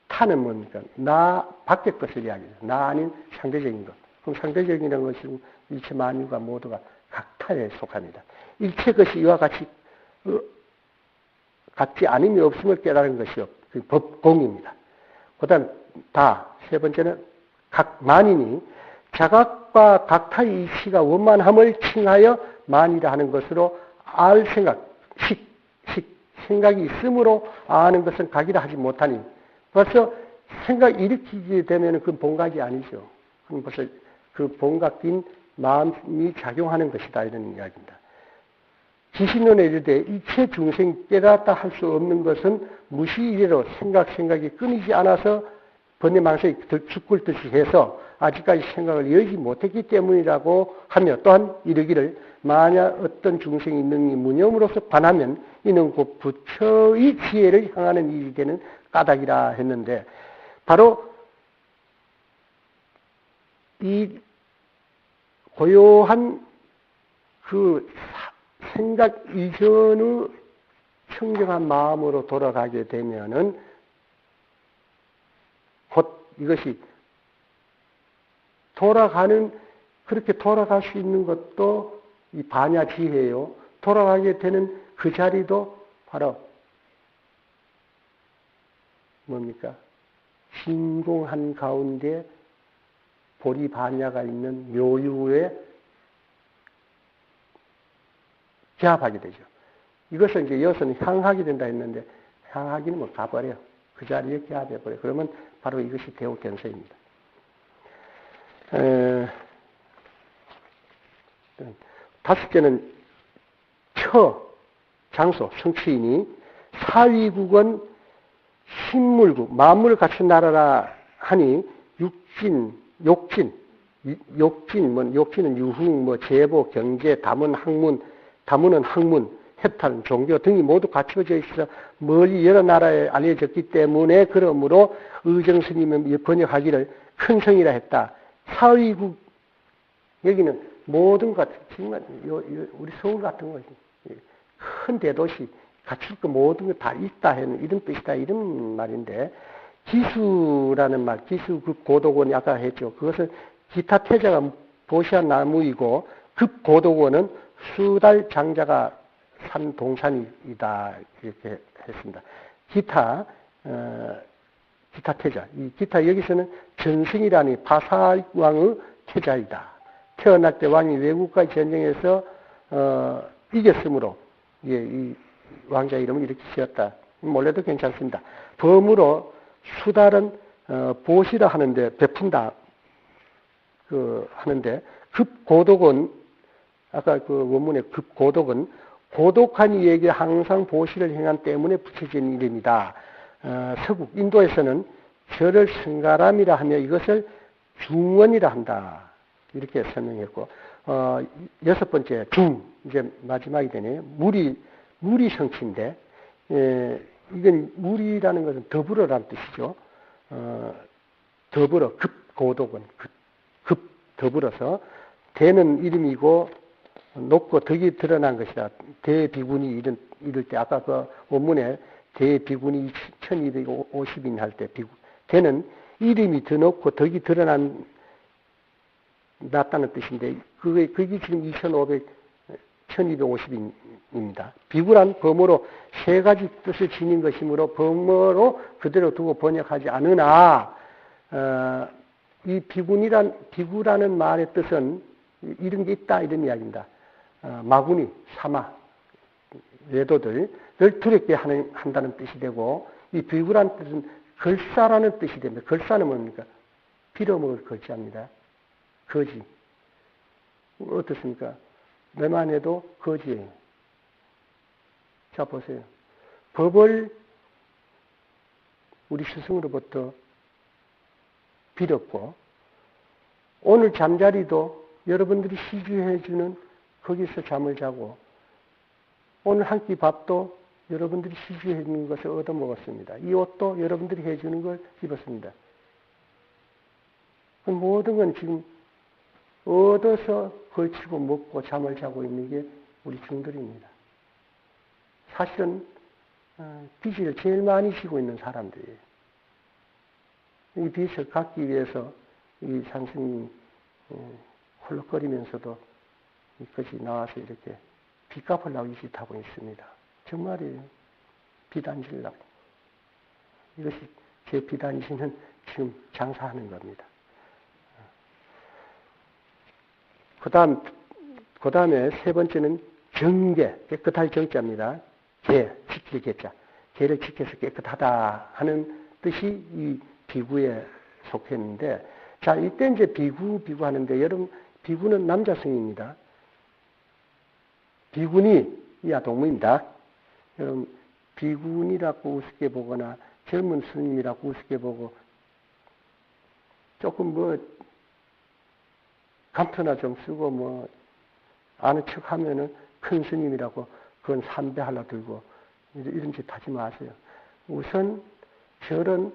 타는 뭡니까? 나 밖의 것을 이야기해요. 나 아닌 상대적인 것. 그럼 상대적이라는 것은 일체 만유가 모두가 각타에 속합니다. 일체 것이 이와 같이 같지 않음이 없음을 깨달은 것이요. 그 법공입니다. 그 다음 세 번째는 각만이니 자각과 각타의 이치가 원만함을 칭하여 만이라 하는 것으로 알 생각, 생각이 있으므로 아는 것은 각이라 하지 못하니 벌써 생각 일으키게 되면 그건 본각이 아니죠. 그럼 벌써 그 본각인 마음이 작용하는 것이다 이런 이야기입니다. 기신론에 이르되 이체 중생이 깨닫다 할 수 없는 것은 무시 이래로 생각이 끊이지 않아서 번뇌망상이 죽을 듯이 해서 아직까지 생각을 열지 못했기 때문이라고 하며 또한 이르기를 만약 어떤 중생이 능히 무념으로서 반하면 이는 곧 부처의 지혜를 향하는 일이 되는 까닭이라 했는데 바로 이 고요한 그 생각 이전의 청정한 마음으로 돌아가게 되면은 곧 이것이 그렇게 돌아갈 수 있는 것도 이 반야지혜예요. 돌아가게 되는 그 자리도 바로 뭡니까? 진공한 가운데 보리반야가 있는 묘유에 개합하게 되죠. 이것을 이제 이어서는 향하게 된다 했는데, 향하기는 뭐 가버려. 그 자리에 개합해버려. 그러면 바로 이것이 대오견서입니다. 다섯째는 장소, 성취이니, 사위국은 신물국, 만물을 갖춘 나라라 하니, 욕진, 욕진은 유흥, 제보, 경제, 다문은 학문, 해탈, 종교 등이 모두 갖춰져 있어 멀리 여러 나라에 알려졌기 때문에 그러므로 의정스님은 번역하기를 큰 성이라 했다. 사위국, 여기는 모든 것, 정말 우리 서울 같은 것이 큰 대도시, 갖출 거 모든 거 다 있다 하는 이런 뜻이다 이런 말인데, 기수라는 말, 기수급 고독원이 아까 했죠. 그것은 기타 태자가 보시한 나무이고 급고독원은 수달 장자가 산 동산이다 이렇게 했습니다. 기타 태자, 이 기타 여기서는 전승이라니 파사왕의 태자이다. 태어날 때 왕이 외국과의 전쟁에서 이겼으므로 이 왕자 이름을 이렇게 지었다. 몰라도 괜찮습니다. 범으로 수달은 보시라 하는데 베푼다 하는데, 급고독은 아까 그 원문의 급고독은 고독한 이에게 항상 보시를 행한 때문에 붙여진 이름이다. 서국 인도에서는 절을 승가람이라 하며 이것을 중원이라 한다. 이렇게 설명했고, 여섯 번째 이제 마지막이 되네요. 무리 성취인데, 이건 무리라는 것은 더불어라는 뜻이죠. 더불어, 급고독은 더불어서, 대는 이름이고 높고 덕이 드러난 것이다. 대비군이 이럴 때 아까 그 원문에 대비군이 1250인 할 때 대는 이름이 더 높고 덕이 드러난 낫다는 뜻인데, 그게 지금 1250인입니다. 비구란 범어로 세 가지 뜻을 지닌 것이므로 범어로 그대로 두고 번역하지 않으나, 이 비구라는 말의 뜻은 이런 게 있다 이런 이야기입니다. 마구니, 사마, 외도들을 두렵게 한다는 뜻이 되고, 이 비구라는 뜻은 걸사라는 뜻이 됩니다. 걸사는 뭡니까? 빌어먹을 걸자입니다. 거지. 어떻습니까? 내만 해도 거지예요. 자, 보세요. 법을 우리 스승으로부터 빌었고, 오늘 잠자리도 여러분들이 시주해주는 거기서 잠을 자고, 오늘 한 끼 밥도 여러분들이 시주해주는 것을 얻어먹었습니다. 이 옷도 여러분들이 해주는 걸 입었습니다. 모든 건 지금 얻어서 걸치고 먹고 잠을 자고 있는 게 우리 중들입니다. 사실은 빚을 제일 많이 지고 있는 사람들이에요. 이 빚을 갚기 위해서 이 상승이 홀럭거리면서도 이것이 나와서 이렇게 빚 갚으려고 이 짓 하고 있습니다. 정말이에요. 빚 안 지려고. 이것이 제 빚 안 지는 지금 장사하는 겁니다. 그 다음에 세 번째는 정계, 깨끗할 정자입니다. 지킬 개자. 개를 지켜서 깨끗하다 하는 뜻이 이 비구에 속했는데, 자, 이때 이제 비구 하는데, 여러분, 비구는 남자성입니다. 비군이, 동무입니다. 여러분, 비군이라고 우습게 보거나, 젊은 스님이라고 우습게 보고, 조금 감투나 좀 쓰고, 아는 척 하면은 큰 스님이라고, 그건 삼배 하나 들고, 이런 짓 하지 마세요. 우선, 절은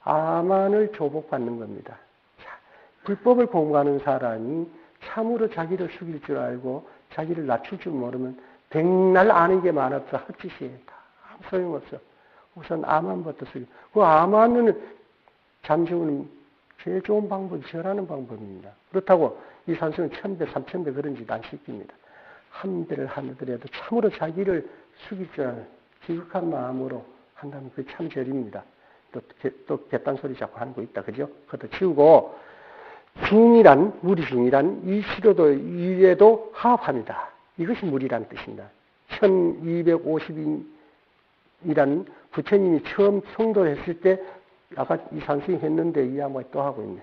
아만을 조복받는 겁니다. 자, 불법을 공부하는 사람이 참으로 자기를 숙일 줄 알고, 자기를 낮출 줄 모르면, 백날 아는 게 많아서 헛짓이에요. 다 아무 소용없어. 우선 아만부터 숙여. 그 아만은 잠재우는 제일 좋은 방법이 절하는 방법입니다. 그렇다고 이 산성은 1000배, 3000배 그런 짓 안 시킵니다. 한 배를 하더라도 참으로 자기를 숙일 줄 아는 지극한 마음으로 한다면 그게 참 절입니다. 또 개딴 소리 자꾸 하는 거 있다. 그죠? 그것도 치우고, 중이란, 물이 중이란 일시로도 일에도 하합합니다. 이것이 물이라는 뜻입니다. 1250인이란 부처님이 처음 성도했을 때 아까 이 산승이 했는데 이 양반이 또 하고 있네.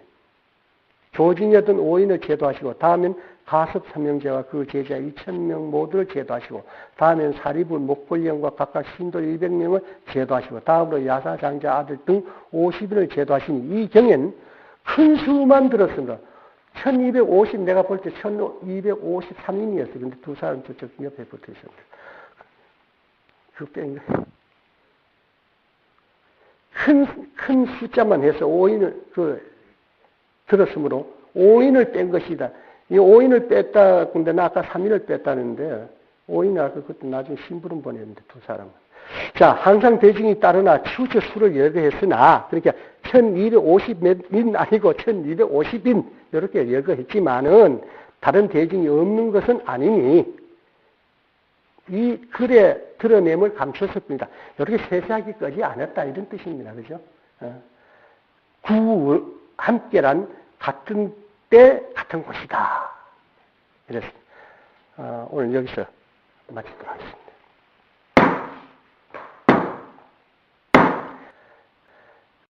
조진이었던 5인을 제도하시고, 다음엔 가섭 3명제와 그 제자 2000명 모두를 제도하시고, 다음엔 사리불, 목불령과 각각 신도 200명을 제도하시고, 다음으로 야사장자 아들 등 50인을 제도하시니, 이 경엔 큰 수만 들었습니다. 1250, 내가 볼 때 1253인이었어요. 근데 두 사람 저쪽 옆에 붙어 있습니다. 그 뺀 거예요. 큰 숫자만 해서 5인을, 들었으므로 5인을 뺀 것이다. 이 5인을 뺐다, 근데 나 아까 3인을 뺐다는데, 5인을 아까 그것도 나중에 심부름 보냈는데, 두 사람은. 자, 항상 대중이 따르나 추저 수를 여러 했으나, 그러니까 1250인 아니고 1250인, 이렇게 여거했지만은, 다른 대중이 없는 것은 아니니, 이 글의 드러냄을 감췄습니다. 이렇게 세세하게 끄지 않았다, 이런 뜻입니다. 그죠? 함께란 같은 때, 같은 곳이다. 이랬습니다. 오늘 여기서 마치도록 하겠습니다.